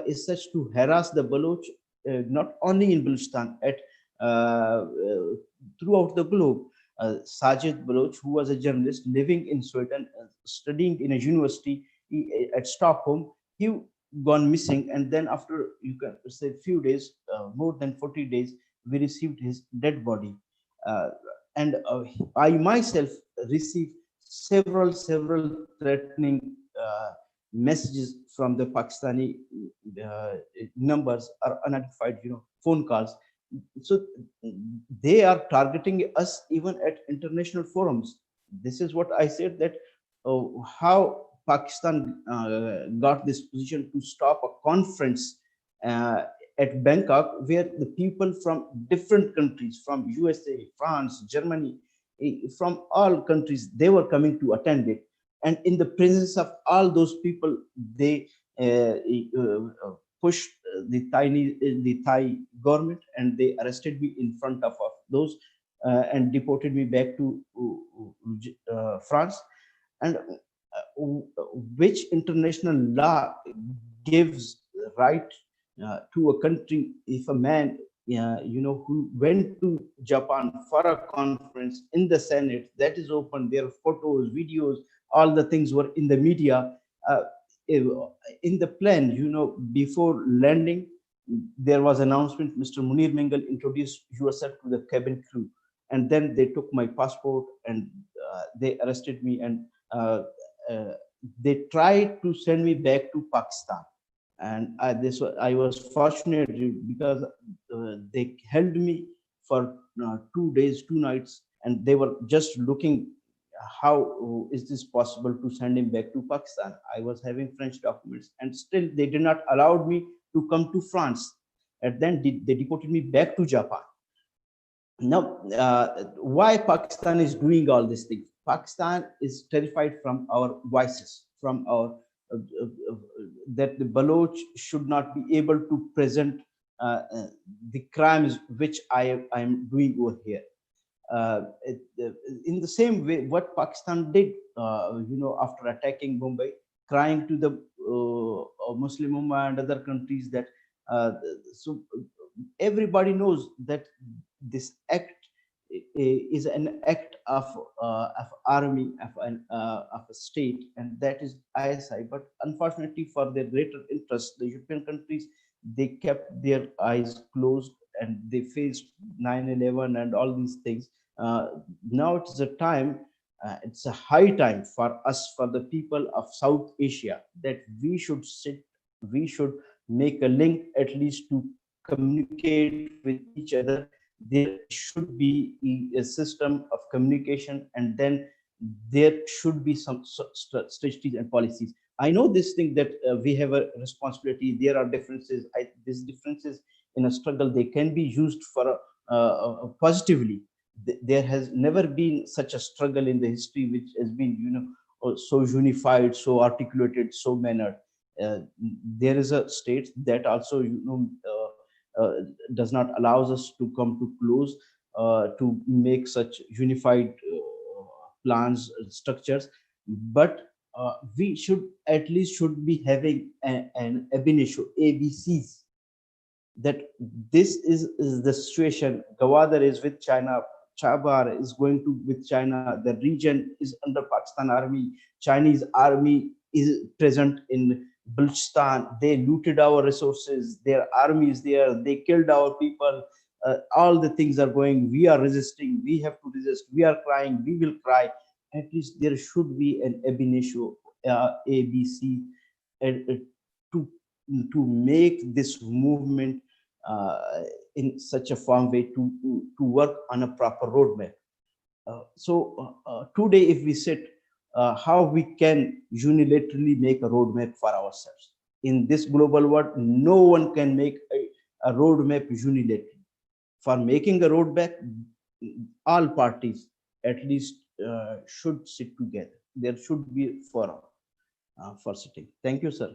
is such to harass the Baloch, not only in Balochistan, at throughout the globe. Sajid Baloch, who was a journalist living in Sweden, studying in a university at Stockholm, he gone missing, and then after, you can say, few days, more than 40 days, we received his dead body. uh, and I myself received several threatening messages from the Pakistani uh, numbers or unidentified phone calls. So they are targeting us even at international forums. This is what I said, that how Pakistan got this position to stop a conference uh, at Bangkok, where the people from different countries, from USA, France, Germany, from all countries, they were coming to attend it. And in the presence of all those people, they pushed the Thai government, and they arrested me in front of those, and deported me back to France. And which international law gives right to a country, if a man who went to Japan for a conference in the Senate, that is open, there are photos, videos, all the things were in the media. uh, in the plane, before landing, there was announcement, Mr. Munir Mingal, introduce yourself to the cabin crew. And then they took my passport, and they arrested me, and uh, uh, they tried to send me back to Pakistan. And I was fortunate, because they held me for 2 days, 2 nights, and they were just looking how is this possible to send him back to Pakistan. I was having French documents, and still they did not allow me to come to France. And then they deported me back to Japan. Now, why Pakistan is doing all these things? Pakistan is terrified from our voices, from our that the Baloch should not be able to present the crimes which I am doing over here. In the same way, what Pakistan did, after attacking Mumbai, crying to the Muslim Ummah and other countries that so everybody knows that this act is an act of army of a state, and that is ISI. But unfortunately, for their greater interest, the European countries, they kept their eyes closed and they faced 9/11 and all these things. Now it's a time, it's a high time for us, for the people of South Asia, that we should sit, we should make a link at least to communicate with each other. There should be a system of communication, and then there should be some strategies and policies. I know this thing that we have a responsibility. There are differences. These differences in a struggle, they can be used for positively. There has never been such a struggle in the history which has been, so unified, so articulated, so mannered. There is a state that also, does not allows us to come to close to make such unified plans, structures. But we should at least should be having an ab initio, ABCs, that this is the situation. Gawadar is with China, Chabar is going to with China, the region is under Pakistan army, Chinese army is present in Balochistan, they looted our resources, their army is there, they killed our people, all the things are going, we are resisting, we have to resist, we are crying, we will cry. At least there should be an ab initio, ABC, to make this movement in such a firm way to work on a proper roadmap. Today, if we sit, how we can unilaterally make a roadmap for ourselves in this global world, no one can make a roadmap unilaterally. For making a roadmap, all parties at least should sit together. There should be a forum for sitting. Thank you, sir.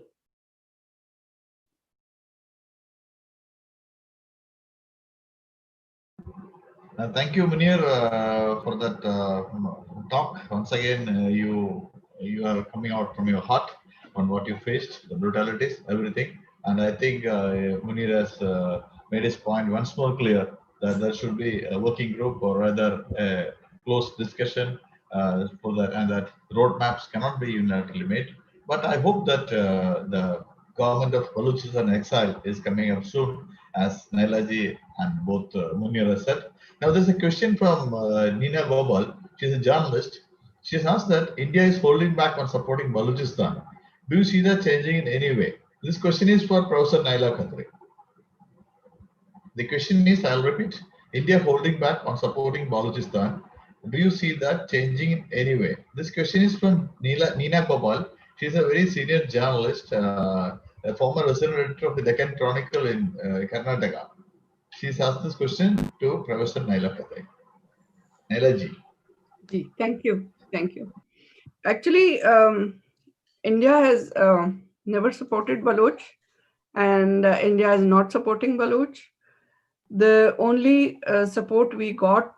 Thank you, Munir, for that talk. Once again, you are coming out from your heart on what you faced, the brutalities, everything. And I think Munir has made his point once more clear that there should be a working group, or rather a close discussion for that, and that roadmaps cannot be unilaterally made. But I hope that the government of Balochistan exile is coming up soon, as Nailaji and both Munir has said. Now, there's a question from Nina Gopal. She's a journalist. She's asked that India is holding back on supporting Balochistan. Do you see that changing in any way? This question is for Professor Naila Khatri. The question is, I'll repeat, India holding back on supporting Balochistan. Do you see that changing in any way? This question is from Nina Gopal. She's a very senior journalist, a former resident editor of the Deccan Chronicle in Karnataka. She's asked this question to Professor Naila Khatri. Naila ji. Thank you. Thank you. Actually, India has never supported Baloch, and India is not supporting Baloch. The only support we got,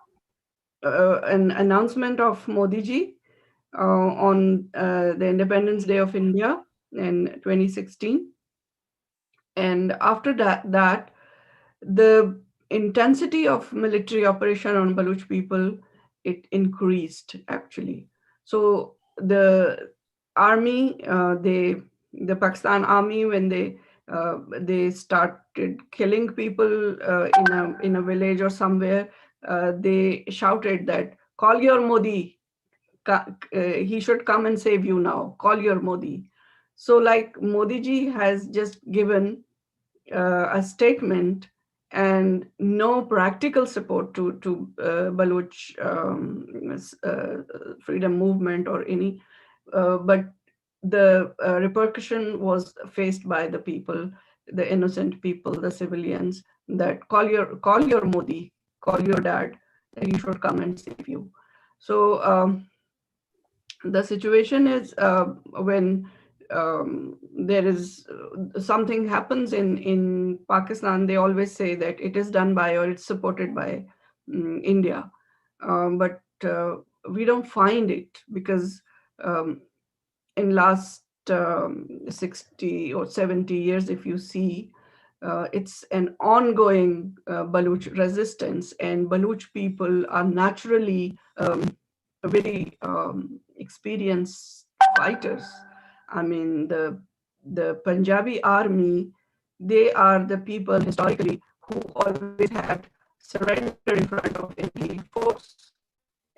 an announcement of Modi ji on the Independence Day of India in 2016. And after that, the intensity of military operation on Baloch people, it increased actually. So the army, the Pakistan army, when they started killing people in a village or somewhere, they shouted that, call your Modi, he should come and save you now, call your Modi. So like Modi ji has just given a statement and no practical support to Baloch freedom movement or any, but the repercussion was faced by the people, the innocent people, the civilians, that call your Modi, call your dad, he should come and save you. So the situation is when there is something happens in Pakistan, they always say that it is done by or it's supported by India. But we don't find it, because um, in last 60 or 70 years, if you see, it's an ongoing Baloch resistance, and Baloch people are naturally very experienced fighters. I mean, the Punjabi army, they are the people historically who always had surrendered in front of any force.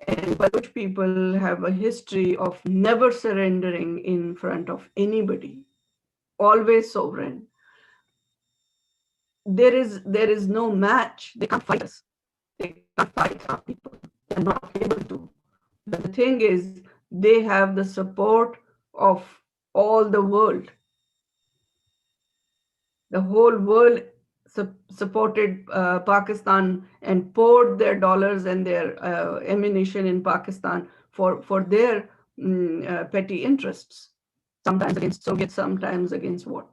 And Baloch people have a history of never surrendering in front of anybody, always sovereign. There is no match. They can't fight us. They can't fight our people. They're not able to. But the thing is, they have the support of all the world. The whole world supported Pakistan and poured their dollars and their ammunition in Pakistan for their petty interests, sometimes against Soviets, sometimes against what?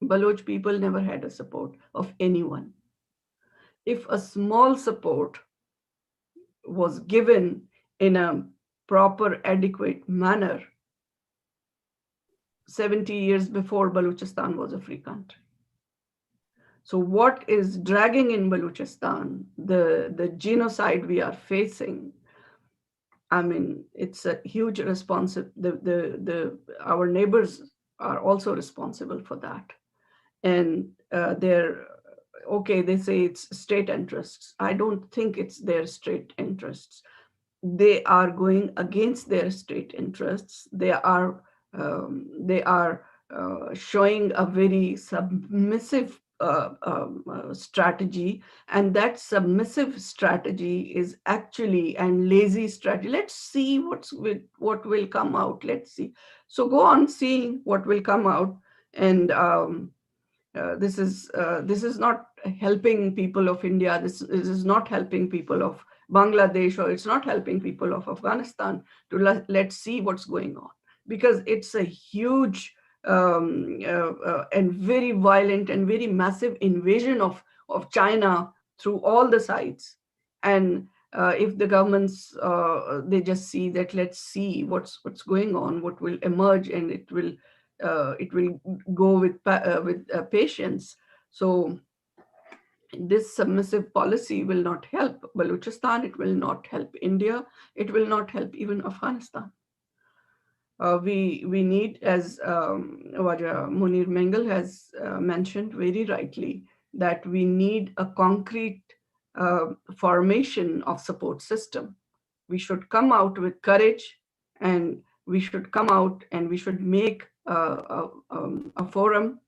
Baloch people never had a support of anyone. If a small support was given in a proper, adequate manner, 70 years before, Balochistan was a free country. So what is dragging in Balochistan, the genocide we are facing, I mean, it's a huge responsibility. Our neighbors are also responsible for that. And they say it's state interests. I don't think it's their state interests. They are going against their state interests. They are showing a very submissive strategy, and that submissive strategy is actually and lazy strategy. Let's see what will come out. Let's see. So go on seeing what will come out, and this is not helping people of India. This is not helping people of Bangladesh, or it's not helping people of Afghanistan. Let's see what's going on, because it's a huge and very violent and very massive invasion of China through all the sides. And if the governments they just see that, let's see what's going on, what will emerge, and it will go with patience. So this submissive policy will not help Balochistan. It will not help India. It will not help even Afghanistan. We need, as Waja Munir Mengal has mentioned very rightly, that we need a concrete formation of support system. We should come out with courage, and we should come out and we should make a forum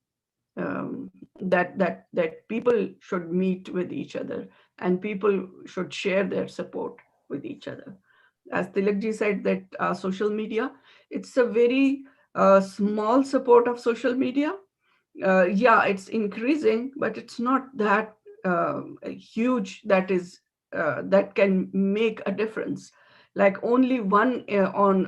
that people should meet with each other, and people should share their support with each other. As Tilakji said, that social media, it's a very small support of social media. Yeah, it's increasing, but it's not that huge that can make a difference. Like only one on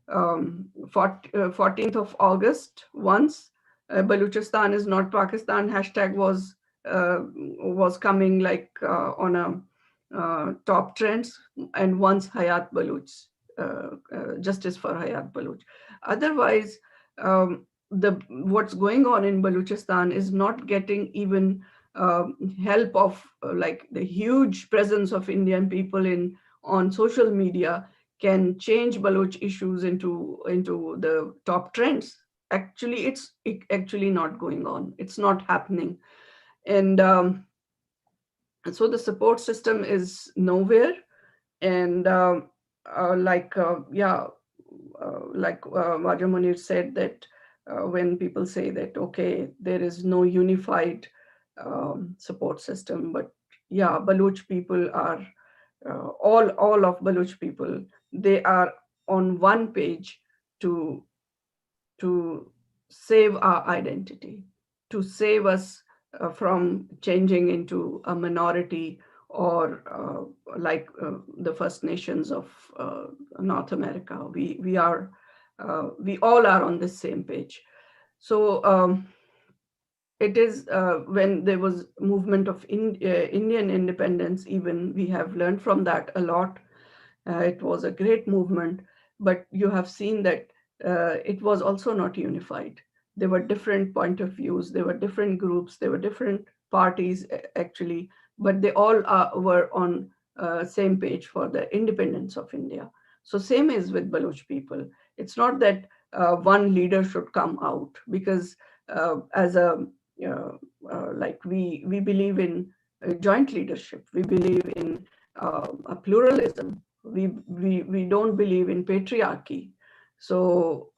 14th of August, once Balochistan is not Pakistan hashtag was coming like on a top trends, and once Hayat Baloch, justice for Hayat Baloch. Otherwise, what's going on in Balochistan is not getting even help of like the huge presence of Indian people on social media can change Baloch issues into the top trends. Actually, it's actually not going on. It's not happening. And so the support system is nowhere. And like Waja Munir said, that when people say that, okay, there is no unified support system, but yeah, Baloch people are all of Baloch people, they are on one page to save our identity, to save us from changing into a minority, or like the First Nations of North America. We are we all are on the same page. So it is when there was movement of Indian independence, even we have learned from that a lot. It was a great movement, but you have seen that it was also not unified. There were different point of views, there were different groups, there were different parties actually, but they all were on same page for the independence of India. So same is with Baloch people. It's not that one leader should come out, because as a like we believe in joint leadership, we believe in a pluralism, we don't believe in patriarchy. So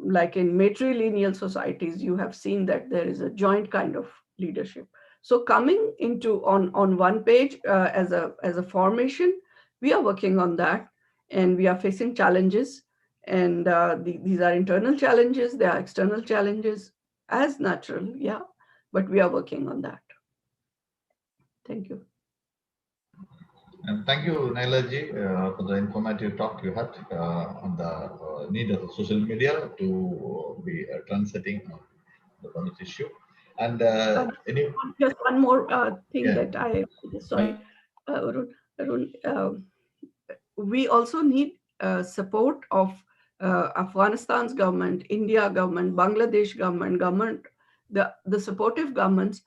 like in matrilineal societies, you have seen that there is a joint kind of leadership. So coming into on one page as a formation, we are working on that, and we are facing challenges, and these are internal challenges, they are external challenges, as natural, yeah, but we are working on that. Thank you. And thank you, Nailaji, for the informative talk you had on the need of social media to be translating the Baloch issue. And Just one more thing yeah. that I sorry, Arun, we also need support of Afghanistan's government, India government, Bangladesh government, the supportive governments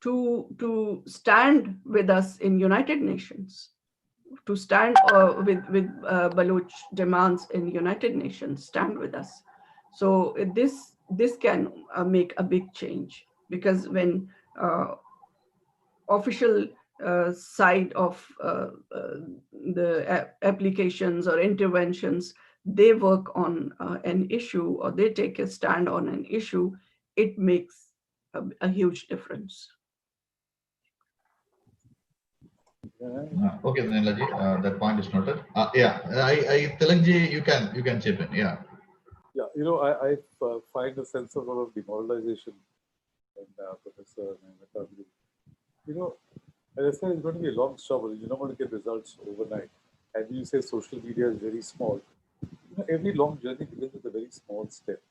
to stand with us in United Nations, to stand with Baloch demands in United Nations, stand with us. So this can make a big change, because when official side of the applications or interventions, they work on an issue, or they take a stand on an issue, it makes a huge difference. Okay, Nailaji, that point is noted. Yeah, Tilakji, you can chip in. Yeah. Yeah, I find a sense of a lot of demoralization in Professor Mehta. As I said, it's going to be a long struggle. You're not going to get results overnight. And you say social media is very small. Every long journey begins with a very small step.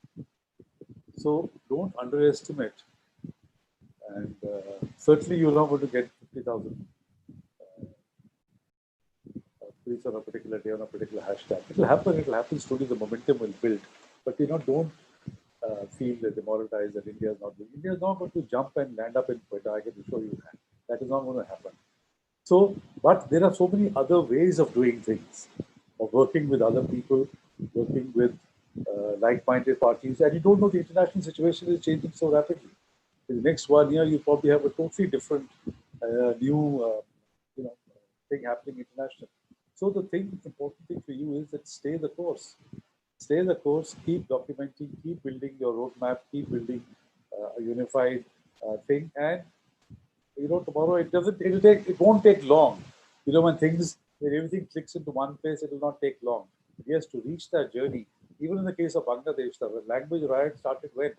So don't underestimate. And certainly you're not going to get 50,000 tweets on a particular day on a particular hashtag. It'll happen slowly, the momentum will build. But don't feel demoralized that India is not doing. India is not going to jump and land up in Quetta, I can assure you that. That is not going to happen. So, but there are so many other ways of doing things, of working with other people, working with like-minded parties, and you don't know, the international situation is changing so rapidly. In the next 1 year, you probably have a totally different new thing happening internationally. So the important thing for you is that stay the course. Stay the course, keep documenting, keep building your roadmap, keep building a unified thing, and tomorrow it won't take long. When everything clicks into one place, it will not take long. Yes, to reach that journey, even in the case of Bangladesh, the language riot started when?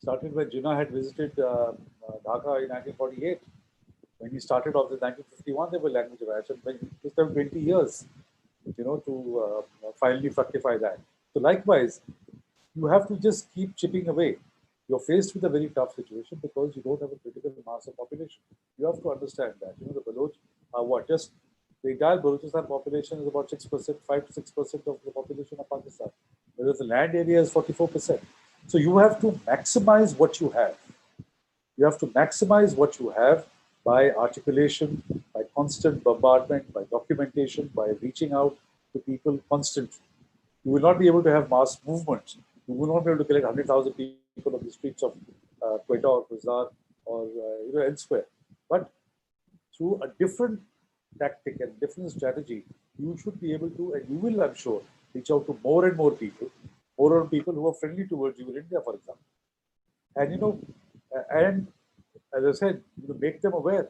Started when Jinnah had visited Dhaka in 1948. When he started off in 1951, there were language riots, and it took them 20 years, to finally fructify that. So likewise, you have to just keep chipping away. You're faced with a very tough situation because you don't have a critical mass of population. You have to understand that. The Baloch are what? Just the entire Balochistan population is about 6%, 5 to 6% of the population of Pakistan, whereas the land area is 44%. So you have to maximize what you have. You have to maximize what you have by articulation, by constant bombardment, by documentation, by reaching out to people constantly. You will not be able to have mass movements. You will not be able to collect 100,000 people on the streets of Quetta or Bazar or elsewhere. But through a different tactic and different strategy, you should be able to, and you will, I'm sure, reach out to more and more people who are friendly towards you in India, for example. And and as I said, make them aware.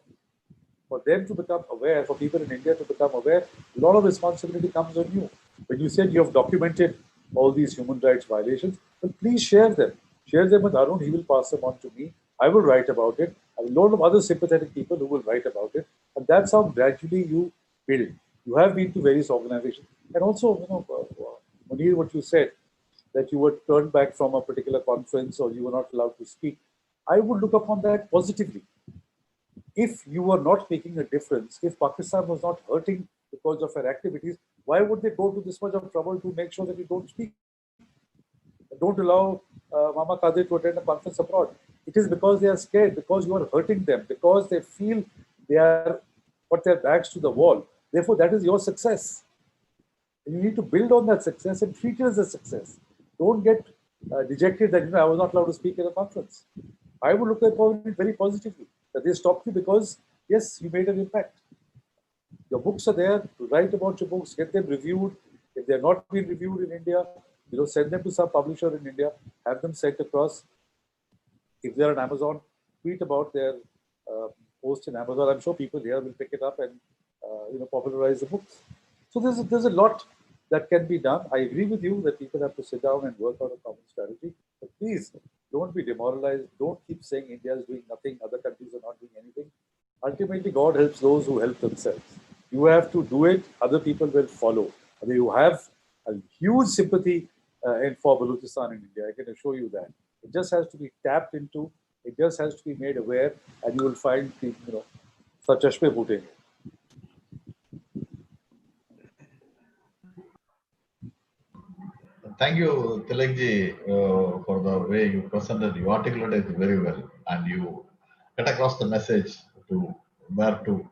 For them to become aware, for people in India to become aware, a lot of responsibility comes on you. When you said you have documented all these human rights violations, well, please share them. Share them with Arun. He will pass them on to me. I will write about it. I will load of other sympathetic people who will write about it. And that's how gradually you build. You have been to various organizations. And also, Munir, what you said, that you were turned back from a particular conference or you were not allowed to speak, I would look upon that positively. If you were not making a difference, if Pakistan was not hurting because of your activities, why would they go to this much of trouble to make sure that you don't speak? Don't allow Mama Kadir to attend a conference abroad. It is because they are scared, because you are hurting them, because they feel they are put their backs to the wall. Therefore, that is your success. And you need to build on that success and treat it as a success. Don't get dejected that I was not allowed to speak at a conference. I would look upon it very positively that they stopped you because yes, you made an impact. Your books are there. Write about your books. Get them reviewed. If they are not being reviewed in India, send them to some publisher in India. Have them sent across. If they're on Amazon, tweet about their uh, post in Amazon. I'm sure people here will pick it up and popularize the books. So there's a lot that can be done. I agree with you that people have to sit down and work out a common strategy. But please don't be demoralized. Don't keep saying India is doing nothing. Other countries are not doing anything. Ultimately, God helps those who help themselves. You have to do it. Other people will follow. I mean, you have a huge sympathy for Balochistan in India. I can assure you that. It just has to be tapped into. It just has to be made aware, and you will find people, such chashme phooteenge. Thank you, Tilakji, for the way you presented. You articulated very well, and you get across the message to to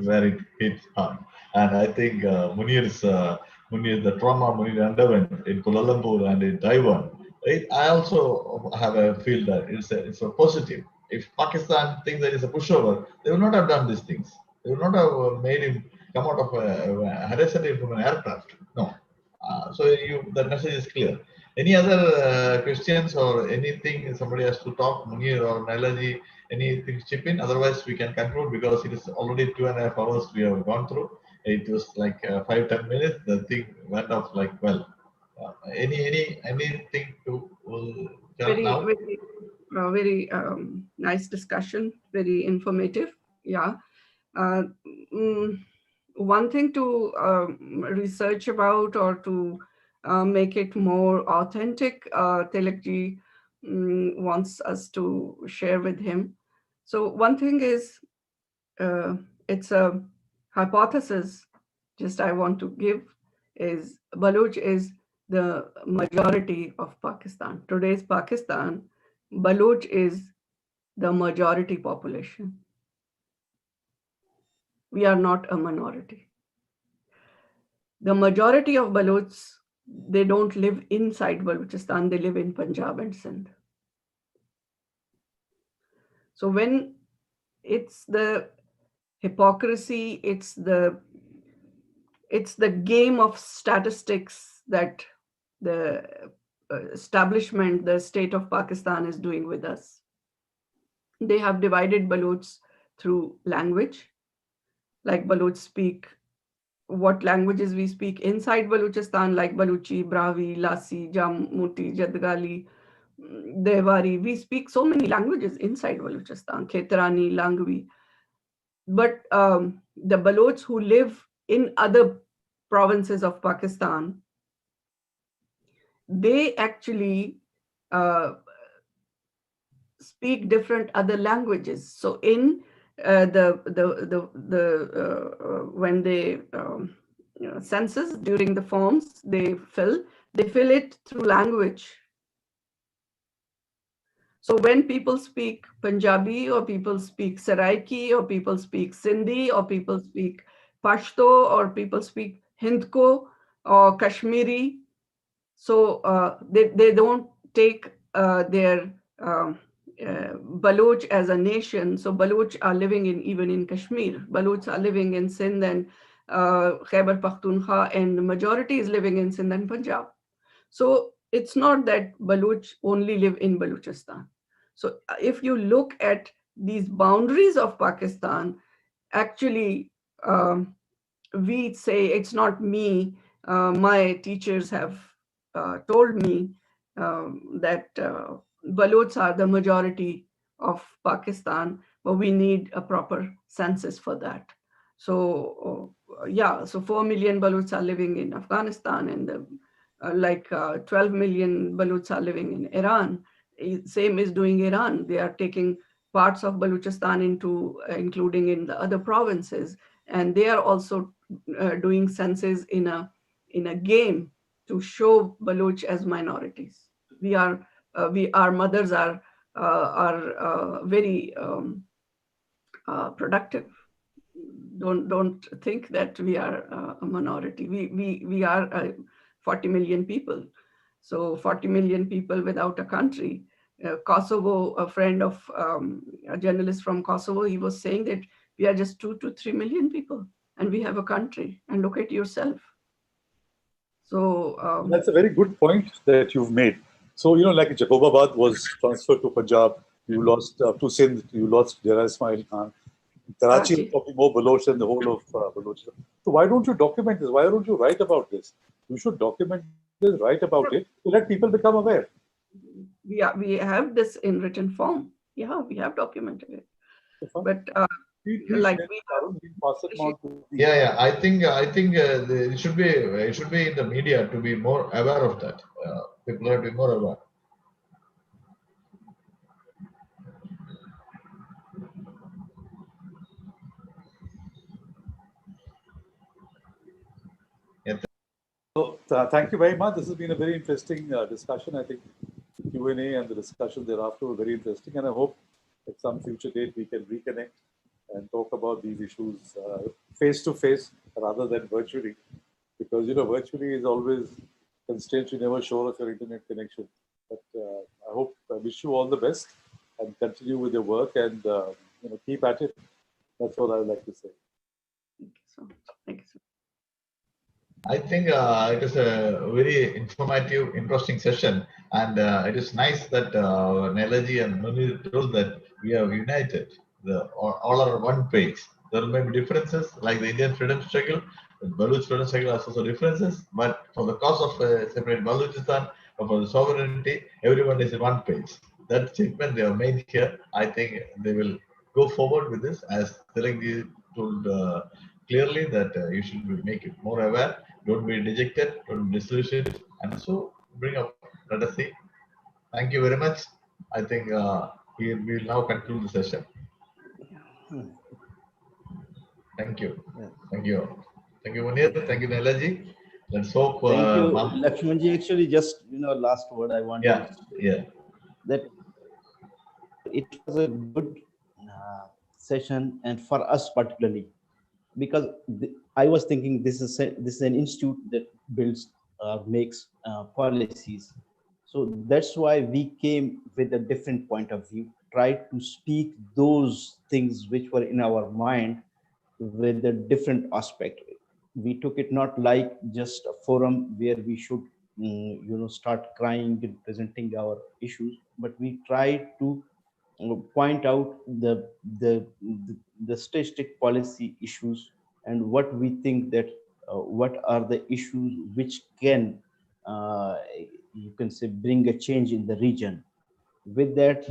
where it hits hard. And I think Munir, the trauma Munir underwent in Kuala Lumpur and in Taiwan. I also have a feel that it's a positive. If Pakistan thinks that it's a pushover, they would not have done these things. They would not have made him come out of harassed him from an aircraft. No, so the message is clear. Any other questions or anything somebody has to talk, Munir or Nailaji, anything to chip in? Otherwise, we can conclude because it is already 2.5 hours we have gone through. It was like 5-10 minutes. The thing went off like well. Anything to tell Very, now? very, very nice discussion. Very informative. Yeah. Uh, mm, One thing to research about or to make it more authentic, Tilakji wants us to share with him. So one thing is, it's a hypothesis, just I want to give, is Baloch is the majority of Pakistan. Today's Pakistan, Baloch is the majority population. We are not a minority. The majority of Balochs, they don't live inside Balochistan, they live in Punjab and Sindh. So when it's the hypocrisy, it's the game of statistics that the establishment, the state of Pakistan is doing with us. They have divided Balochs through language, like Baloch speak what languages we speak inside Balochistan, like Baluchi, Brahui, Lasi, Jammuti, Jadgali, Devari. We speak so many languages inside Balochistan, Khetrani, Langvi. But the Balochs who live in other provinces of Pakistan, they actually speak different other languages. So in when they census during the forms they fill it through language. So when people speak Punjabi or people speak Saraiki or people speak Sindhi or people speak Pashto or people speak Hindko or Kashmiri, so they don't take their Baloch as a nation. So Baloch are living even in Kashmir. Balochs are living in Sindh and Khyber Pakhtunkhwa, and the majority is living in Sindh and Punjab. So it's not that Baloch only live in Balochistan. So if you look at these boundaries of Pakistan, actually we say it's not me. My teachers have told me that Balochs are the majority of Pakistan, but we need a proper census for that. So yeah, so 4 million Balochs are living in Afghanistan, and the like 12 million Baluchs are living in Iran. Same is doing Iran. They are taking parts of Baluchistan into, including in the other provinces, and they are also doing census in a game to show Baluch as minorities. Our mothers are very productive. Don't think that we are a minority. We are 40 million people. So 40 million people without a country. Kosovo, a friend of a journalist from Kosovo, he was saying that we are just 2 to 3 million people, and we have a country. And look at yourself. So That's a very good point that you've made. So, like Jacobabad was transferred to Punjab, you lost to Sindh, you lost Dera Ismail Khan. Karachi is Karachi. probably more Baloch than the whole of Balochistan. So why don't you document this? Why don't you write about this? You should document this, write about it, to let people become aware. We have this in written form. Yeah, we have documented it. But Please like share we it, Arun. We'll pass it on to the Yeah. I think it should be in the media to be more aware of that. People have to be more aware. So, thank you very much. This has been a very interesting discussion. I think the Q&A and the discussion thereafter were very interesting. And I hope at some future date we can reconnect and talk about these issues face to face rather than virtually. Because, virtually is always constrained. You never sure of your internet connection. But I wish you all the best and continue with your work and, keep at it. That's what I would like to say. thank you so much. Thank you so much. I think it is a very informative, interesting session, and it is nice that Nelaji and Munir told that we are united. All are one page. There may be differences, like the Indian freedom struggle. The Baluch freedom struggle has also differences, but for the cause of separate Baluchistan or for the sovereignty, everyone is in one page. That statement they have made here, I think they will go forward with this, as Telugu told clearly that you should make it more aware. Don't be dejected, don't be disillusioned, and so bring up. Let us see. Thank you very much. I think we will now conclude the session. Thank you. Yeah. Thank you. Thank you, Munir. Thank you, Nelaji. Let's hope. Thank you, Ma'am. Lakshmanji. Actually, just last word I want Yeah, to say yeah. that it was a good session, and for us particularly, because I was thinking this is an institute that builds makes policies. So that's why we came with a different point of view, tried to speak those things which were in our mind with a different aspect. We took it not like just a forum where we should start crying and presenting our issues, but we tried to point out the statistic policy issues and what we think that what are the issues which can you can say bring a change in the region. With that,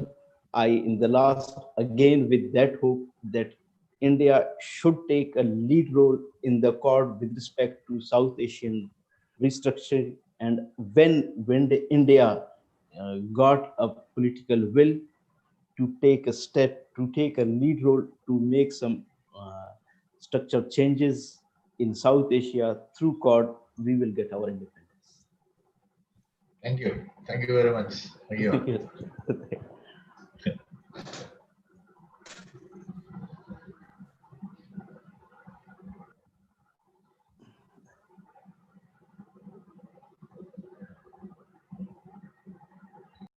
I in the last again with that hope that India should take a lead role in the Quad with respect to South Asian restructuring, and when the India got a political will to take a step, to take a lead role, to make some structure changes in South Asia through Quad, we will get our independence. Thank you. Thank you very much. Thank you. Yes.